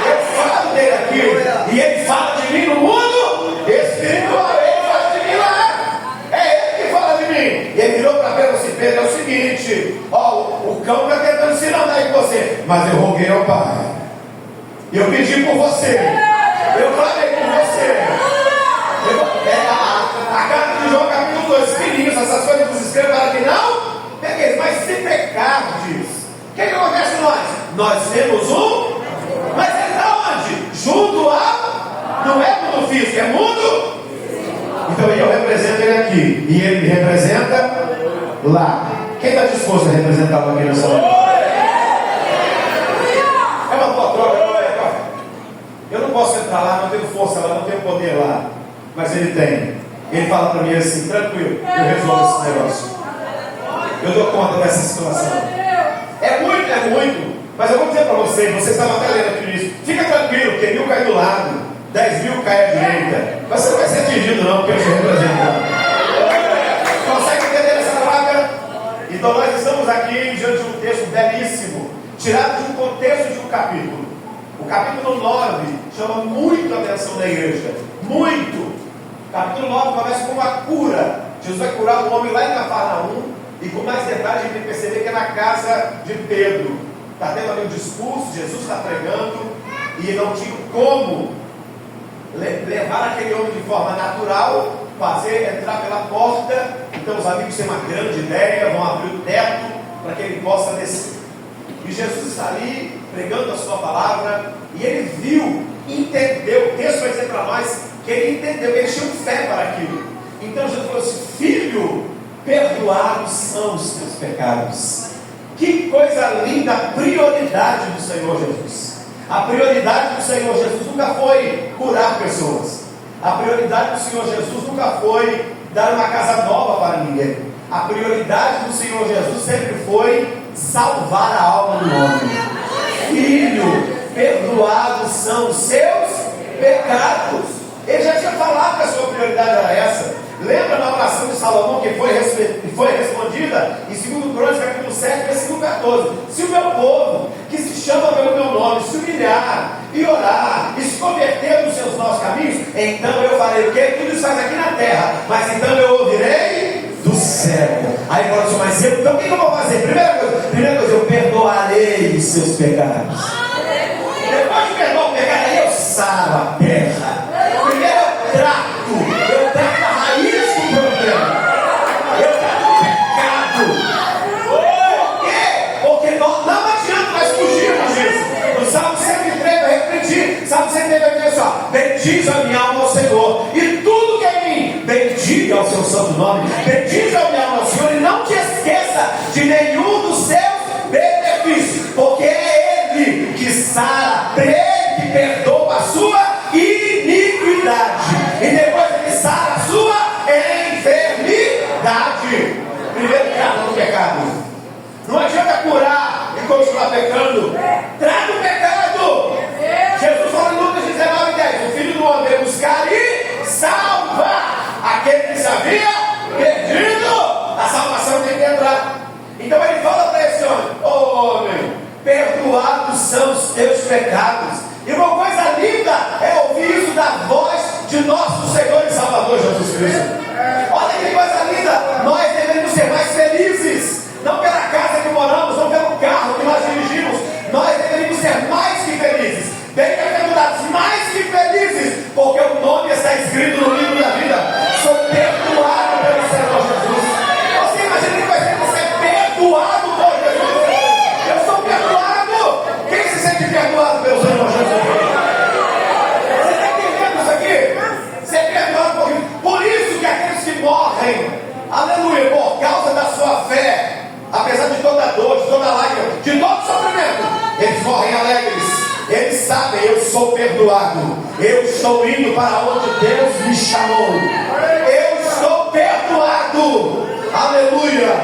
Eu falo dele aqui, e Ele fala de mim no mundo espiritual. Ele fala de mim lá. É Ele que fala de mim. E Ele virou para Pedro assim: Pedro, é o seguinte, ó, o cão está tentando se andar aí com você, mas eu roguei ao Pai, eu pedi por você, eu clamei por você. A carta de João capítulo 2, filhinhos, essas coisas que escrevem para que não peguei, mas se pecardes, o que acontece com nós? Nós temos um, mas ele está onde? Junto a, não é mundo físico, é mundo. Então eu represento ele aqui, e ele me representa lá. Quem está disposto a representá-lo aqui nessa hora? É uma boa troca. Eu não posso entrar lá, não tenho força lá, não tenho poder lá, mas ele tem. Ele fala para mim assim: tranquilo, eu resolvo esse negócio, eu dou conta dessa situação. É muito, mas eu vou dizer para vocês estavam até lendo aqui nisso, fica tranquilo, porque 1.000 cai do lado, 10.000 cai à direita, mas você não vai ser atingido não, porque eu te represento. Consegue entender essa palavra? Então nós estamos aqui diante de um texto belíssimo, tirado de um contexto de um capítulo. O capítulo 9 chama muito a atenção da igreja, muito. O capítulo 9 começa com uma cura. Jesus vai curar um homem lá em Cafarnaum, e com mais detalhe a gente tem que perceber que é na casa de Pedro. Está tendo ali um discurso, Jesus está pregando, e não tinha como levar aquele homem de forma natural, fazer entrar pela porta. Então os amigos têm uma grande ideia, vão abrir o teto para que ele possa descer. E Jesus está ali pregando a sua palavra, e ele viu, entendeu. O texto vai dizer para nós que ele entendeu, ele tinha fé para aquilo. Então Jesus falou assim: filho, perdoados são os teus pecados. Que coisa linda a prioridade do Senhor Jesus. A prioridade do Senhor Jesus nunca foi curar pessoas. A prioridade do Senhor Jesus nunca foi dar uma casa nova para ninguém. A prioridade do Senhor Jesus sempre foi salvar a alma do homem. Filho, perdoados são os seus pecados. Ele já tinha falado que a sua prioridade era essa. Lembra na oração de Salomão que foi respondida em 2 Crônicas capítulo 7, versículo 14: se o meu povo, que se chama pelo meu nome, se humilhar e orar e se converter nos seus maus caminhos, então eu farei o quê? Tudo isso faz aqui na terra, mas então eu ouvirei do céu. Aí ele falou assim, mas eu, então o que eu vou fazer? Primeira coisa, eu perdoarei os seus pecados. Depois de perdoar o pecado, aí eu saro a terra. Primeiro eu trato a raiz do problema. Eu trato o pecado. Por quê? Porque não adianta nós fugirmos disso. No Salmo 103 eu repetir. Salmo 103 vai dizer assim, bendiz a minha alma ao Senhor, e tudo que é em mim, bendiga ao seu santo nome. Bendiz a minha alma ao Senhor, e não te esqueça de nenhum dos seus benefícios, porque é Ele que sara, Ele que perdoa a sua iniquidade, e depois Ele sara a sua enfermidade. Primeiro trata do pecado. Não adianta curar e continuar pecando. Trata o pecado. Jesus falou em Lucas 19:10: o Filho do Homem veio buscar e salvar aquele que se havia perdido. A salvação tem que entrar. Então ele fala para esse homem: homem, perdoados são os teus pecados. E uma coisa linda é ouvir isso da voz de nosso Senhor e Salvador Jesus Cristo. Olha que coisa linda. Nós devemos ser mais felizes, não pela casa que moramos, não pelo carro que nós dirigimos. Nós deveríamos ser mais que felizes, bem-aventurados, mais que felizes, porque o nome está escrito no livro da vida. Sou perdoado pelo Senhor Jesus. Você imagina que vai ser perdoado por Jesus? Eu sou perdoado. Quem se sente perdoado pelo Senhor Jesus? Você está entendendo isso aqui? Ser perdoado por isso que aqueles que morrem, aleluia, por causa da sua fé, apesar de toda dor, de toda lágrima, de todo sofrimento, eles morrem alegres. Eles sabem, eu sou perdoado. Eu estou indo para onde Deus me chamou. Eu estou perdoado. Aleluia.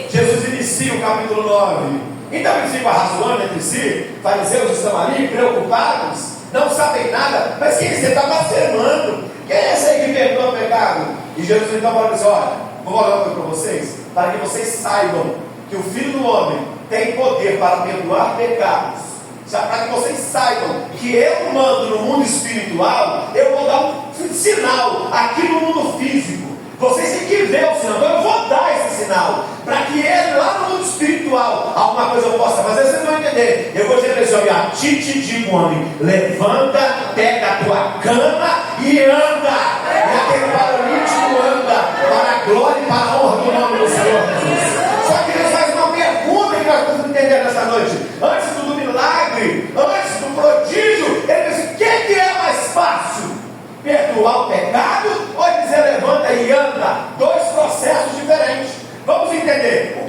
Jesus inicia o capítulo 9. Então eles ficam arrazoando entre si. Fariseus estão ali preocupados, não sabem nada. Mas quem você está blasfemando? Quem é esse aí que perdoa o pecado? E Jesus então fala assim: olha, vou falar uma coisa para vocês, para que vocês saibam que o Filho do Homem tem poder para perdoar pecados. Para que vocês saibam que eu mando no mundo espiritual, eu vou dar um sinal aqui no mundo físico. Vocês têm que ver o sinal, então eu vou dar esse sinal, para que ele lá no mundo espiritual, alguma coisa eu possa fazer, vocês vão entender. Eu vou dizer assim: a ti te digo, homem, levanta, pega a tua cama e anda. E aquele paralítico anda para a glória e para a honra do nome do Senhor Jesus. Só que Deus faz uma pergunta que nós vamos entender nessa noite. Antes do milagre, antes do prodígio, ele diz: o que é mais fácil? Perdoar o pecado ou dizer levanta e anda? Dois processos diferentes. Vamos entender.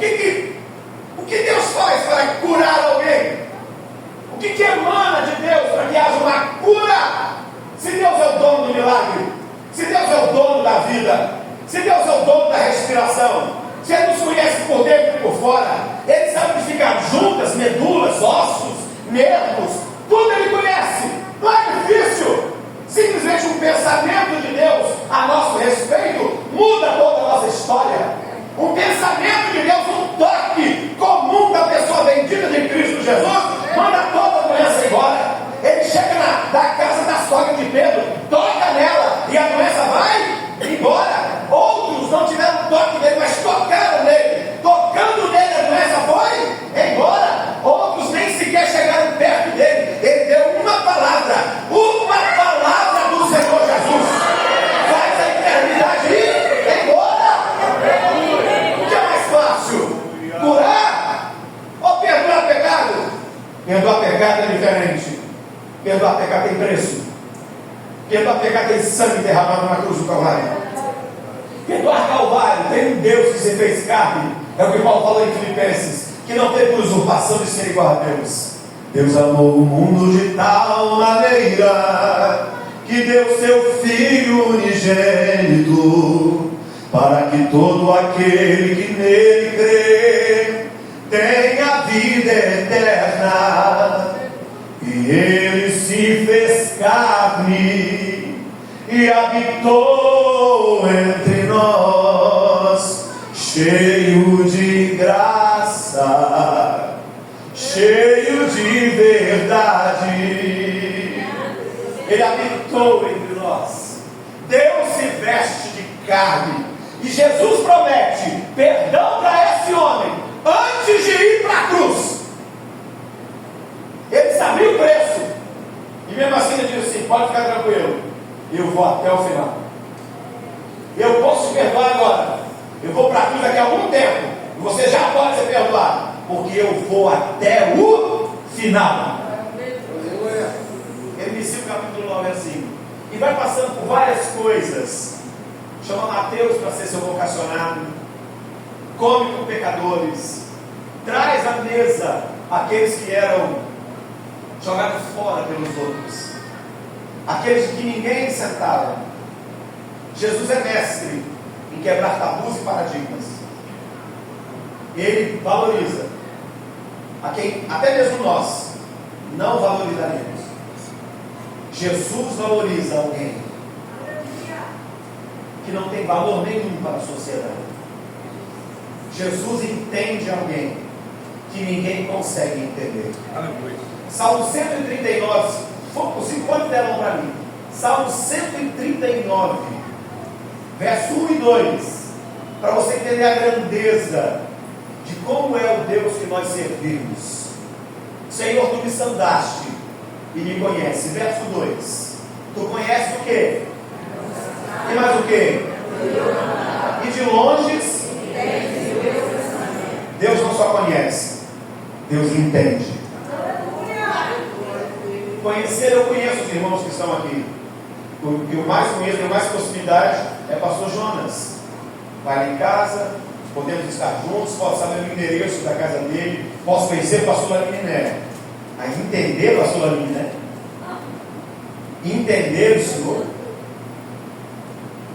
O que Deus faz para curar alguém? O que emana de Deus para que haja uma cura? Se Deus é o dono do milagre, se Deus é o dono da vida, se Deus é o dono da respiração, se Ele nos conhece por dentro e por fora, Ele sabe onde ficam juntas, medulas, ossos, nervos, tudo Ele conhece. Não é difícil. Simplesmente um pensamento de Deus a nosso respeito muda toda a nossa história. Um pensamento de Deus, um toque comum da pessoa bendita de Cristo Jesus, manda toda a doença embora. Ele chega na casa da sogra de Pedro, toca nela e a doença vai embora. Outros não tiveram toque dele, mas tocaram nele. Tocando nele, a doença foi embora. Outros nem sequer chegaram perto dele. Ele deu uma palavra do Senhor Jesus. Faz a eternidade ir embora. O que é mais fácil? Curar ou perdoar pecado? Perdoar pecado é diferente. Perdoar pecado tem preço. Perdoar pecado tem sangue derramado na cruz do Calvário. Perdoar Calvário tem um Deus que se fez carne. É o que Paulo falou em Filipenses, que não tem por usurpação de ser igual a Deus. Deus amou o mundo de tal maneira que deu seu Filho unigênito, para que todo aquele que nele crê tenha vida eterna. E ele se fez carne e habitou entre nós, cheio de graça, cheio de verdade. Ele habitou entre nós. Deus se veste de carne. E Jesus promete perdão para esse homem antes de ir para a cruz. Ele sabia o preço. E mesmo assim ele disse assim: pode ficar tranquilo, eu vou até o final. Eu posso te perdoar agora. Eu vou para a cruz daqui a algum tempo. E você já pode ser perdoado, porque eu vou até o final. Ele inicia o capítulo 9 assim. E vai passando por várias coisas. Chama Mateus para ser seu vocacionado. Come com pecadores. Traz à mesa aqueles que eram jogados fora pelos outros. Aqueles que ninguém sentava. Jesus é mestre em quebrar tabus e paradigmas. Ele valoriza a quem até mesmo nós não valorizaremos. Jesus valoriza alguém que não tem valor nenhum para a sociedade. Jesus entende alguém que ninguém consegue entender. Salmo 139, se for possível, pode ter mão para mim. Salmo 139, verso 1 e 2, para você entender a grandeza de como é o Deus que nós servimos. Senhor, tu me sondaste e me conhece. Verso 2. Tu conheces o quê? E mais o quê? E de longe, Deus não só conhece, Deus entende. Conhecer, eu conheço os irmãos que estão aqui. O que eu mais conheço, tenho mais possibilidade, é pastor Jonas. Vai lá em casa, podemos estar juntos, posso saber o endereço da casa dele, posso conhecer o pastor Laminé. Aí entender o pastor Laminé, entender o Senhor,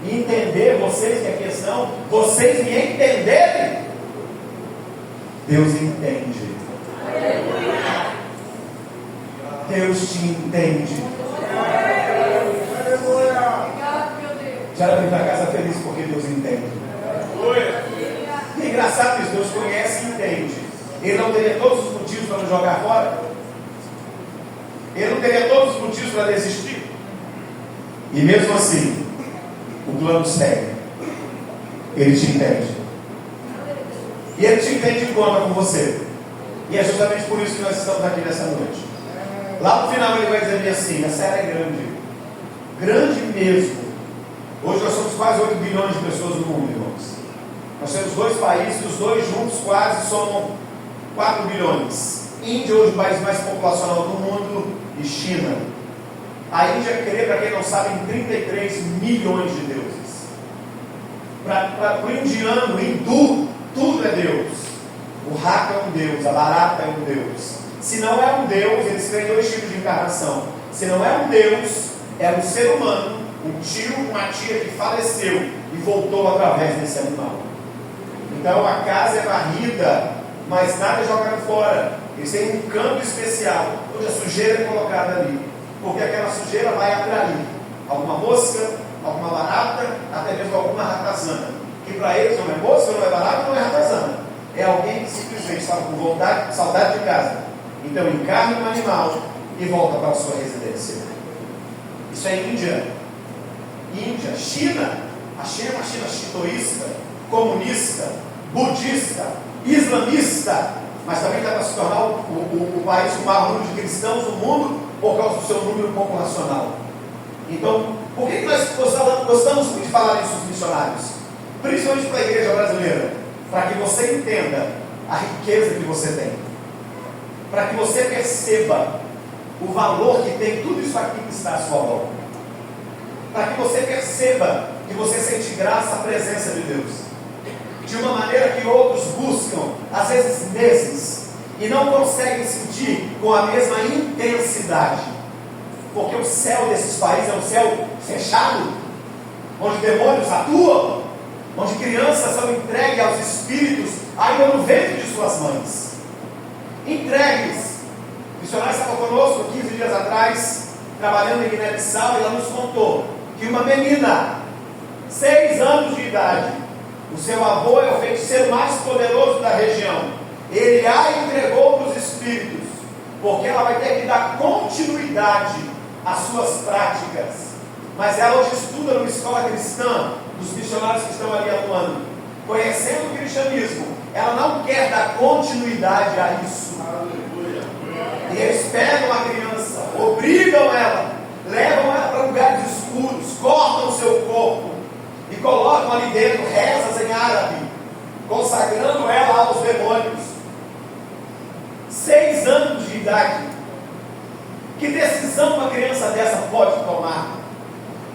entender vocês que a questão, vocês me entenderem, Deus entende. Deus te entende. Já vem para casa feliz porque Deus entende. E é engraçado que Deus conhece e entende. Ele não teria todos os motivos para nos jogar fora. Ele não teria todos os motivos para desistir. E mesmo assim, o plano segue. Ele te entende. E Ele te entende e conta com você. E é justamente por isso que nós estamos aqui nessa noite. Lá no final ele vai dizer assim: a série é grande. Grande mesmo. Hoje nós somos quase 8 bilhões de pessoas no mundo, irmãos. Nós temos 2 países, os 2 juntos quase somam 4 bilhões. Índia hoje é o país mais populacional do mundo, e China. A Índia crê, para quem não sabe, em 33 milhões de deuses. Para o indiano, o hindu, tudo é Deus. O rato é um Deus, a barata é um Deus. Se não é um Deus, eles creem em 2 tipos de encarnação. Se não é um Deus, é um ser humano, um tio, uma tia que faleceu e voltou através desse animal. Então a casa é varrida, mas nada é jogado fora. Eles têm um canto especial, onde a sujeira é colocada ali, porque aquela sujeira vai atrair alguma mosca, alguma barata, até mesmo alguma ratazana, que para eles não é mosca, não é barata, não é ratazana. É alguém que simplesmente estava com vontade, saudade de casa. Então encarna um animal e volta para a sua residência. Isso é Índia. Índia, China. A China é uma China shintoísta, comunista, budista, islamista, mas também está para se tornar o país com o maior número de cristãos do mundo por causa do seu número populacional. Então, por que nós gostamos muito de falar isso dos missionários? Principalmente para a igreja brasileira, para que você entenda a riqueza que você tem, para que você perceba o valor que tem tudo isso aqui que está à sua volta, para que você perceba que você sente graça, a presença de Deus, de uma maneira que outros buscam, às vezes meses, e não conseguem sentir com a mesma intensidade, porque o céu desses países é um céu fechado, onde demônios atuam, onde crianças são entregues aos espíritos ainda no ventre de suas mães, entregues. O missionário estava conosco 15 dias atrás, trabalhando em Guiné-Bissau, e ela nos contou que uma menina, 6 anos de idade, o seu avô é o feiticeiro mais poderoso da região, ele a entregou para os espíritos, porque ela vai ter que dar continuidade às suas práticas. mas ela hoje estuda numa escola cristã, dos missionários que estão ali atuando, conhecendo o cristianismo. Ela não quer dar continuidade a isso. E eles pegam a criança, obrigam ela, levam ela para lugares escuros, cortam o seu corpo e colocam ali dentro rezas em árabe, consagrando ela aos demônios. 6 anos de idade. Que decisão uma criança dessa pode tomar?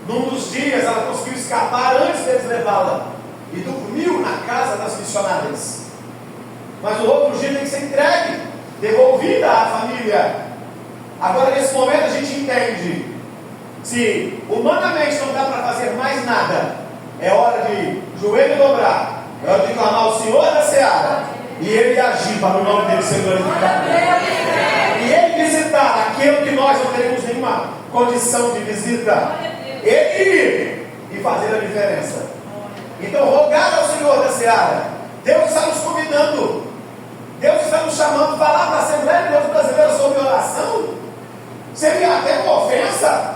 Num dos dias ela conseguiu escapar antes deles levá-la e dormiu na casa das missionárias. Mas no outro dia tem que ser entregue, devolvida à família. Agora, nesse momento, a gente entende: se humanamente não dá para fazer mais nada, é hora de joelho dobrar, é hora de clamar o Senhor da Seara e Ele agir para o nome dele ser glorificado. E Ele visitar aquilo que nós não teremos nenhuma condição de visita. Ele ir e fazer a diferença. Então, rogar ao Senhor da Seara. Deus está nos convidando. Deus está nos chamando para falar para a Assembleia de Deus Brasileira sobre oração. Seria até uma ofensa.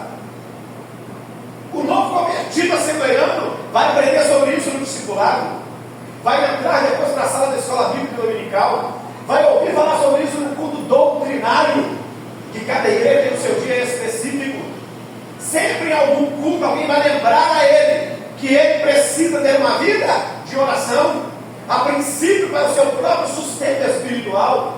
O novo convertido assembleiano vai aprender sobre isso no discipulado. Vai entrar depois para a sala da escola bíblica dominical. Vai ouvir falar sobre isso no culto doutrinário, que cada igreja tem o seu dia específico. Sempre em algum culto alguém vai lembrar a ele que ele precisa ter uma vida de oração, a princípio para o seu próprio sustento espiritual,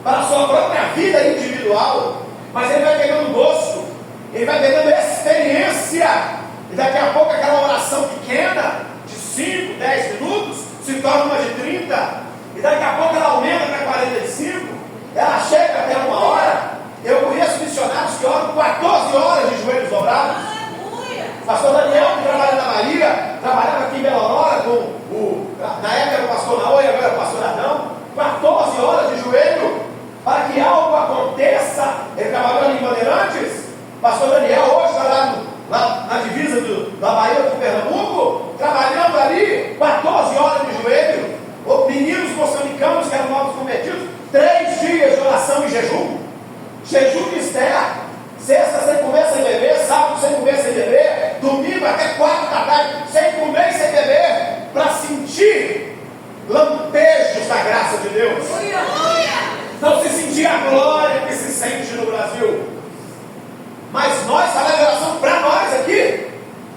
para a sua própria vida individual. Mas ele vai pegando gosto, ele vai pegando experiência, e daqui a pouco aquela oração pequena de 5, 10 minutos se torna uma de 30, e daqui a pouco ela aumenta para 45, ela chega até 1 hora. Eu conheço missionários que oram 14 horas de joelhos dobrados. Pastor Daniel, que trabalha na Bahia, trabalhava aqui em Belo Horizonte na época era o pastor Naoi, agora é o pastor Adão. 14 horas de joelho para que algo aconteça. Ele trabalhou ali em Bandeirantes. Pastor Daniel hoje está lá na divisa da Bahia com Pernambuco, trabalhando ali 14 horas de joelho. Meninos moçambicanos que eram novos convertidos, 3 dias de oração e jejum. Jejum de Esther, sexta sem comer, sem beber, sábado sem comer, sem beber, domingo até 4 da tarde, sem comer e sem beber, para sentir lampejos da graça de Deus. Não se sentir a glória que se sente no Brasil. Mas nós, falando de oração para nós aqui,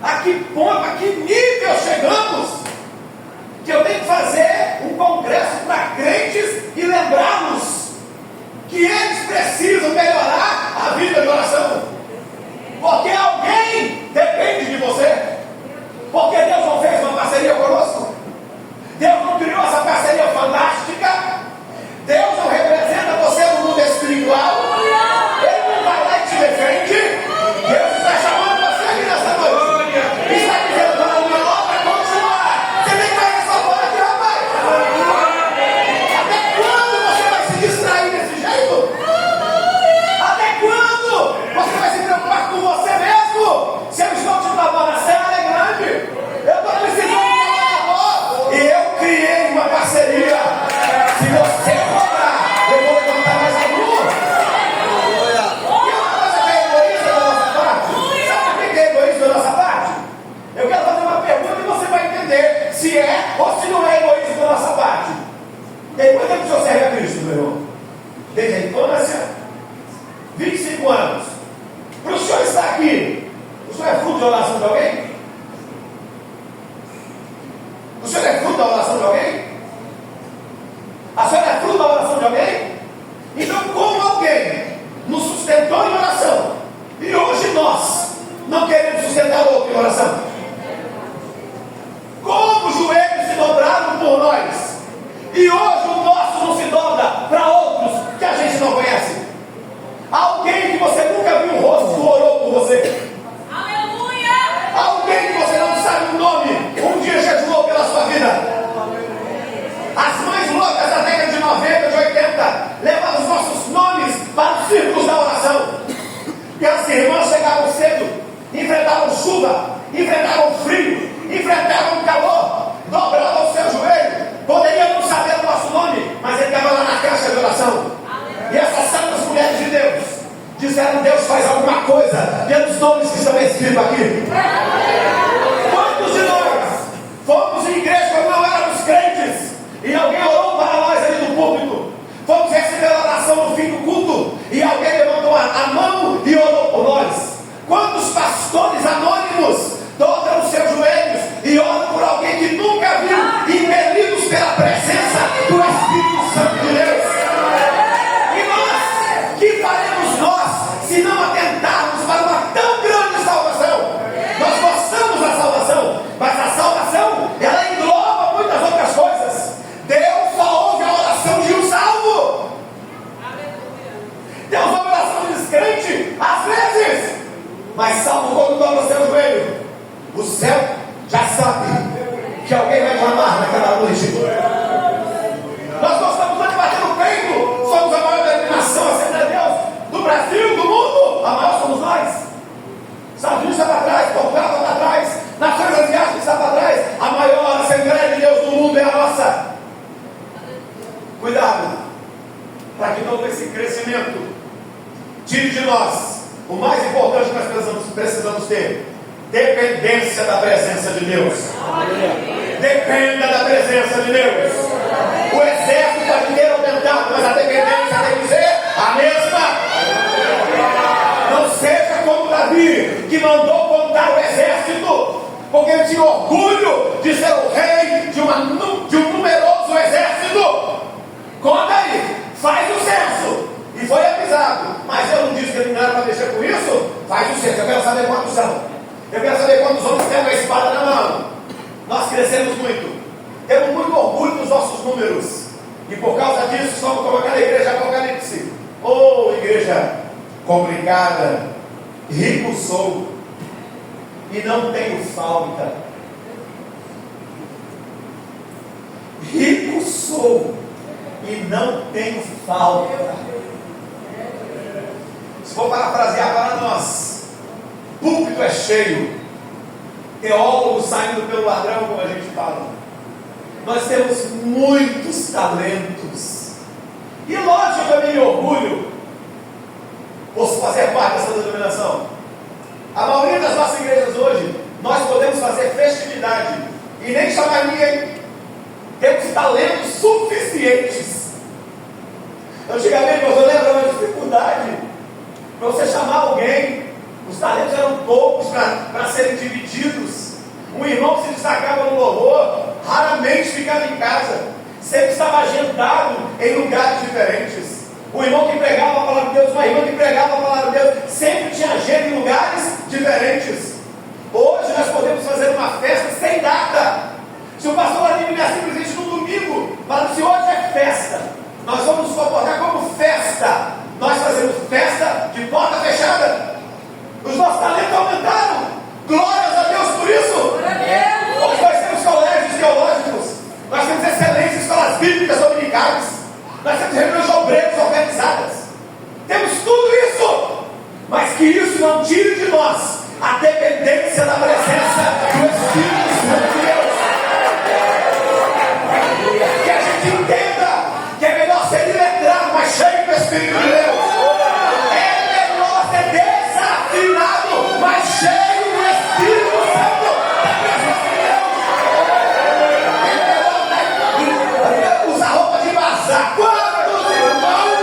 a que ponto, a que nível chegamos, que eu tenho que fazer um congresso para crentes e lembrá-los que eles precisam melhorar a vida de oração, porque alguém depende de você, porque Deus não fez uma parceria conosco, Deus não criou essa parceria fantástica, Deus não representa você no mundo espiritual, Ele não vai lá e te defende. Deus está chamando você aqui nessa noite, está dizendo para a minha obra continuar. Você tem que fazer essa parte, rapaz. Até quando você vai se distrair desse jeito? Até quando você vai se preocupar com você mesmo? Se eu estou te lavando, a cena é grande. Eu estou precisando de amor. E eu criei uma parceria. Se você cobrar, eu vou levantar mais alguma. E uma coisa que é egoísta da nossa parte. Sabe o que é egoísta da nossa parte? Eu quero fazer uma pergunta e você vai entender se é ou se não é egoísta da nossa parte. Tem quanto tempo que o senhor serve a Cristo, meu irmão? Desde a infância? 25 anos. Para o senhor estar aqui, o senhor é fruto da oração de alguém? O senhor é fruto da oração de alguém? A senhora é fruto da oração de alguém? Então, como alguém nos sustentou em oração e hoje nós não queremos sustentar outro em oração? Como os joelhos se dobraram por nós e hoje o nosso não se dobra para outros que a gente não conhece? Alguém que você nunca viu o rosto orou por você. Aleluia! Alguém que você não sabe o nome, um dia jejuou pela sua vida. As mães loucas da década de 90, de 80, levavam os nossos nomes para os círculos da oração. E as irmãs chegavam cedo, enfrentavam chuva, enfrentavam frio, enfrentavam calor, dobravam o seu joelho. Poderiam não saber o nosso nome, mas ele estava lá na caixa de oração. E essas santas mulheres de Deus disseram: Deus, faz alguma coisa pelos nomes que estão escritos Espírito aqui? Quantos de nós fomos em igreja quando não éramos crentes e alguém orou para nós ali no púlpito? Fomos receber a oração no fim do culto e alguém levantou a mão e orou por nós? Quantos pastores anônimos dobram os seus joelhos e oram por alguém que nunca viu, impelidos pela presença do Espírito Santo de Deus? E nós, que faremos nós se não atentarmos para uma tão grande salvação? Nós gostamos da salvação, mas a salvação, ela engloba muitas outras coisas. Deus só ouve a oração de um salvo. Deus ouve a oração de descrente, às vezes, mas salvo quando dobra o seu joelho, o céu já sabe que alguém vai clamar naquela noite. Nós gostamos tanto de bater no peito. Somos a maior denominação, Assembleia de Deus do Brasil, do mundo. A maior somos nós. Estados Unidos está para trás, Portugal está para trás, Nações Asiáticas está para trás. A maior Assembleia de Deus do mundo é a nossa. Cuidado, para que todo esse crescimento tire de nós o mais importante que nós precisamos ter: dependência da presença de Deus. Dependa da presença de Deus. O exército pode ter aumentado, mas a dependência tem que ser a mesma. Não seja como Davi, que mandou contar o exército, porque ele tinha orgulho de ser o rei de um numeroso exército. Conta aí, faz o censo. E foi avisado, mas eu não disse que ele não era para mexer com isso. Faz o censo, eu quero saber quantos são. Eu quero saber quantos homens têm a espada na mão. Nós crescemos muito, temos muito orgulho dos nossos números, e por causa disso somos como aquela igreja Apocalipse. Oh, igreja complicada. Rico sou e não tenho falta. Rico sou e não tenho falta. Se for parafrasear para nós, púlpito é cheio, teólogo saindo pelo ladrão, como a gente fala. Nós temos muitos talentos, e lógico, eu também me orgulho por fazer parte dessa denominação. A maioria das nossas igrejas hoje, nós podemos fazer festividade e nem chamar ninguém. Temos talentos suficientes. Antigamente, eu lembro uma dificuldade para você chamar alguém. Os talentos eram poucos para serem divididos. Um irmão que se destacava no louvor raramente ficava em casa, sempre estava agendado em lugares diferentes. O irmão que pregava a palavra de Deus, uma irmã que pregava a palavra de Deus, sempre tinha agenda em lugares diferentes. Hoje nós podemos fazer uma festa sem data. Se o pastor Aline vier simplesmente no domingo, falando se hoje é festa, nós vamos nos comportar como festa. Nós fazemos festa de porta fechada. Os nossos talentos aumentaram. Glórias a Deus por isso. Hoje nós temos colégios teológicos, nós temos excelentes escolas bíblicas dominicais, nós temos reuniões de obreiros organizadas. Temos tudo isso, mas que isso não tire de nós a dependência da presença do Espírito Santo de Deus. Que a gente entenda que é melhor ser iletrado, mas cheio do Espírito de Deus. É melhor ser desafinado, mas cheio do Espírito Santo da presença de Deus. É melhor usar roupa de bazar. Quantos irmãos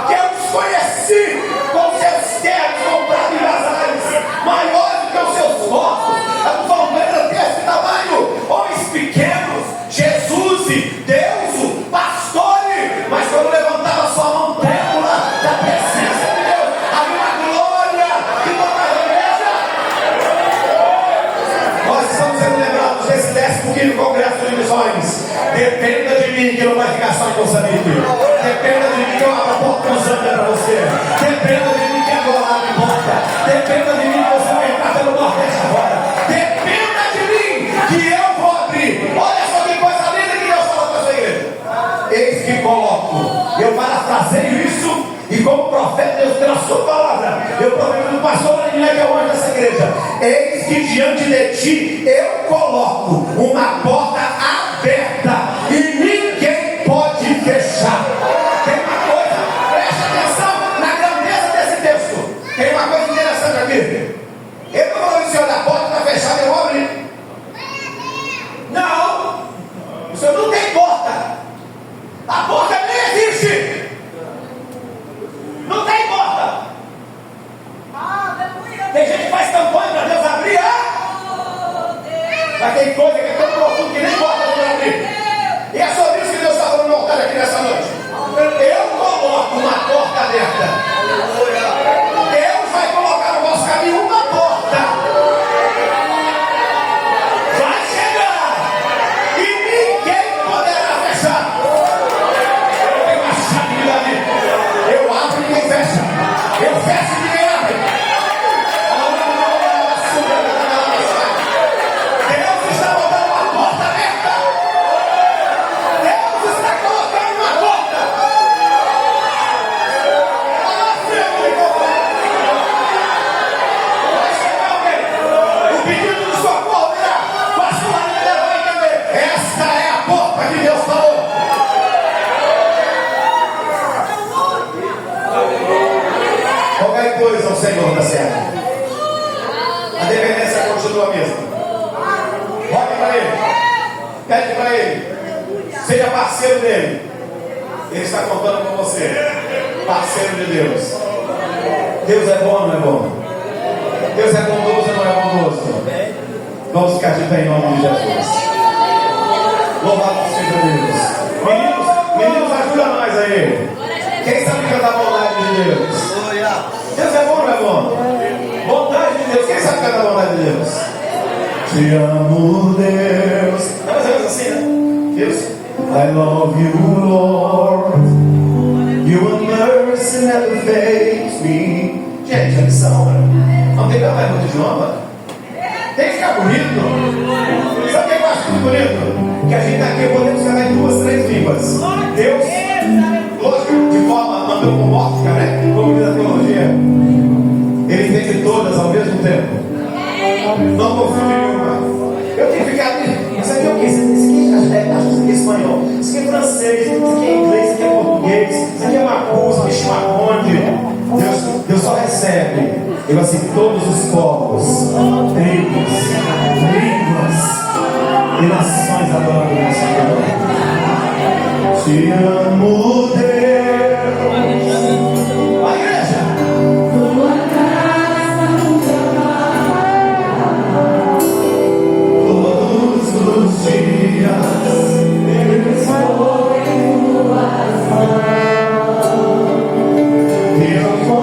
que eu desconheci com seus ternos comprados em bazares, maiores do que os seus corpos, a palmeira desse tamanho, homens pequenos, Jesus, Deus, pastores, mas quando levantava sua mão trêmula da presença de Deus, havia uma glória que tocava a igreja. Nós estamos sendo lembrados desse 15º Congresso de Missões. Dependa de mim que não vai ficar só em Moçambique. Dependa de mim que eu abro a porta com Zâmbia para você. Dependa de mim que agora abre a porta. Dependa de mim que você vai entrar pelo Nordeste agora. Dependa de mim que eu vou abrir. Olha só que coisa linda que Deus falou para a sua igreja. Eis que coloco. Eu parafraseio isso e como profeta Deus pela sua palavra, eu prometo no pastor Daniel, que é o anjo dessa igreja. Eis que diante de ti eu coloco uma porta aberta e ninguém pode fechar. Tem uma coisa, preste atenção na grandeza desse texto. Tem uma coisa interessante aqui. Ele não parceiro dele. Ele está contando com você. Parceiro de Deus. Deus é bom ou não é bom? Deus é bondoso ou não é bondoso? Vamos ficar de pé em nome de Jesus. Louvado seja Deus. Meninos, ajuda nós aí. Quem sabe cantar a bondade de Deus? Deus é bom ou não é bom? Bondade de Deus. Quem sabe cantar a bondade de Deus? Te amo, Deus. É mais ou menos assim, né? Deus. I love you, Lord. Your mercy never fails me. Gente, a missão, não tem nada mais muito idioma. Tem que ficar bonito. Sabe o que eu acho muito bonito? Que a gente aqui podemos falar em 2, 3 línguas. Deus, lógico, de forma antropomórfica, né? Como diz a teologia, Ele fez de todas ao mesmo tempo. Não confunde nenhuma. Eu tenho que ficar ali. Isso aqui é o quê? Isso aqui é espanhol. Isso aqui é francês. Isso aqui é inglês. Isso aqui é português. Isso aqui é macus, bichimaconde. Deus só recebe. Ele vai assim, todos os povos, tribos, línguas e nações adorando o Senhor. Te amo, Deus. A igreja. Todos os dias eles foram em tuas mãos. Eu vou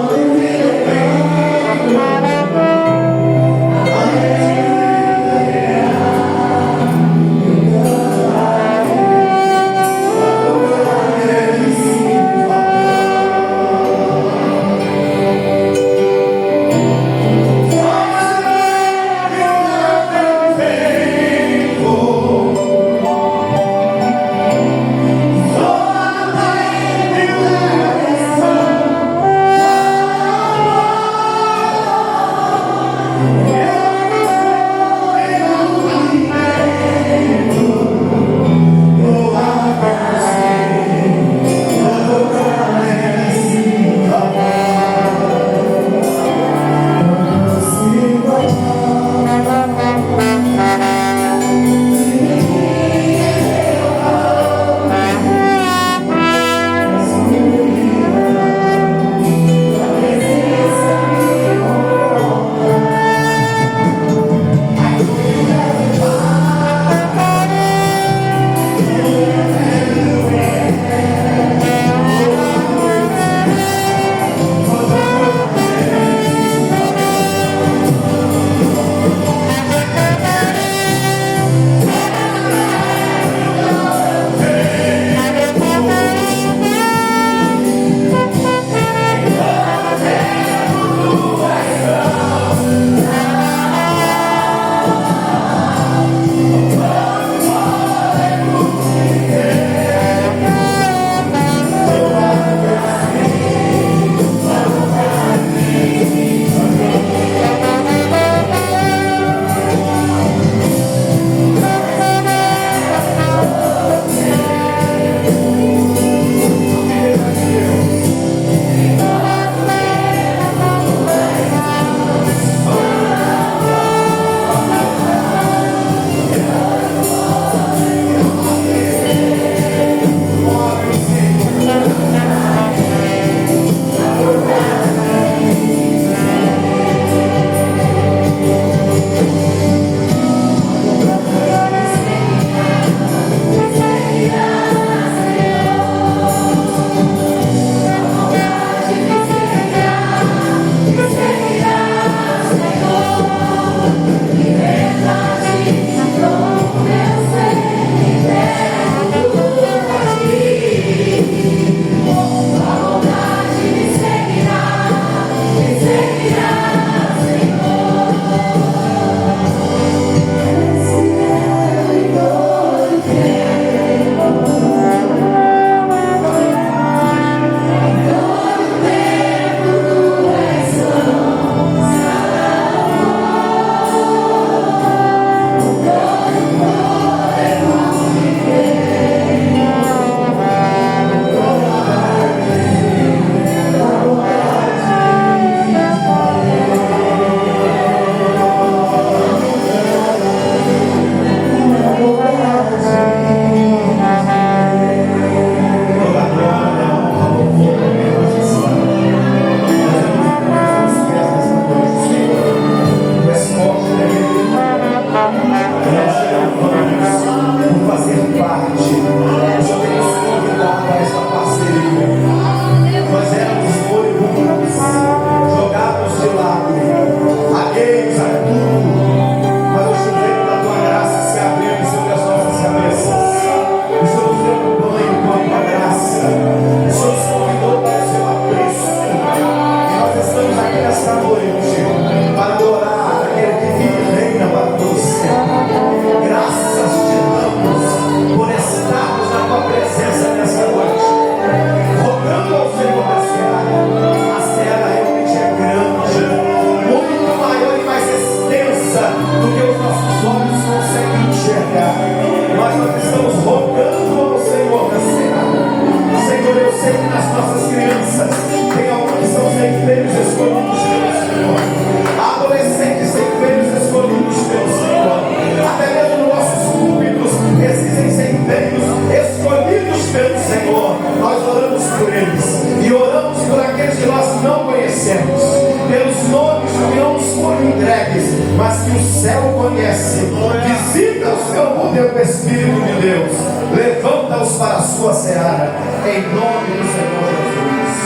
céu conhece. Visita o seu poder do Espírito de Deus. Levanta-os para a sua seara. Em nome do Senhor Jesus.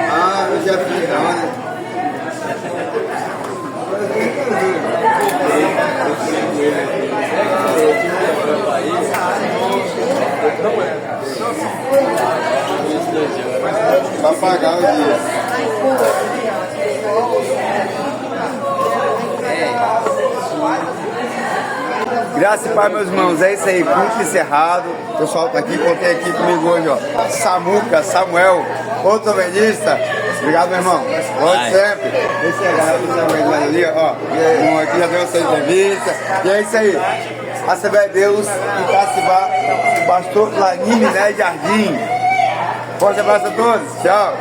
Ah, eu já fiz da hora. Vai pagar o dia. Graças e paz, meus irmãos, é isso aí, culto encerrado. O pessoal tá aqui, contei aqui comigo hoje, ó. Samuca, Samuel, outro evangelista. Obrigado, meu irmão. Volte sempre. Esse é a galera do Samuel ali, ó. Um aqui já deu essa entrevista. E é isso aí. Assembleia de Deus, Itacibá, pastor Lanime, né, Jardim. Forte abraço a todos. Tchau.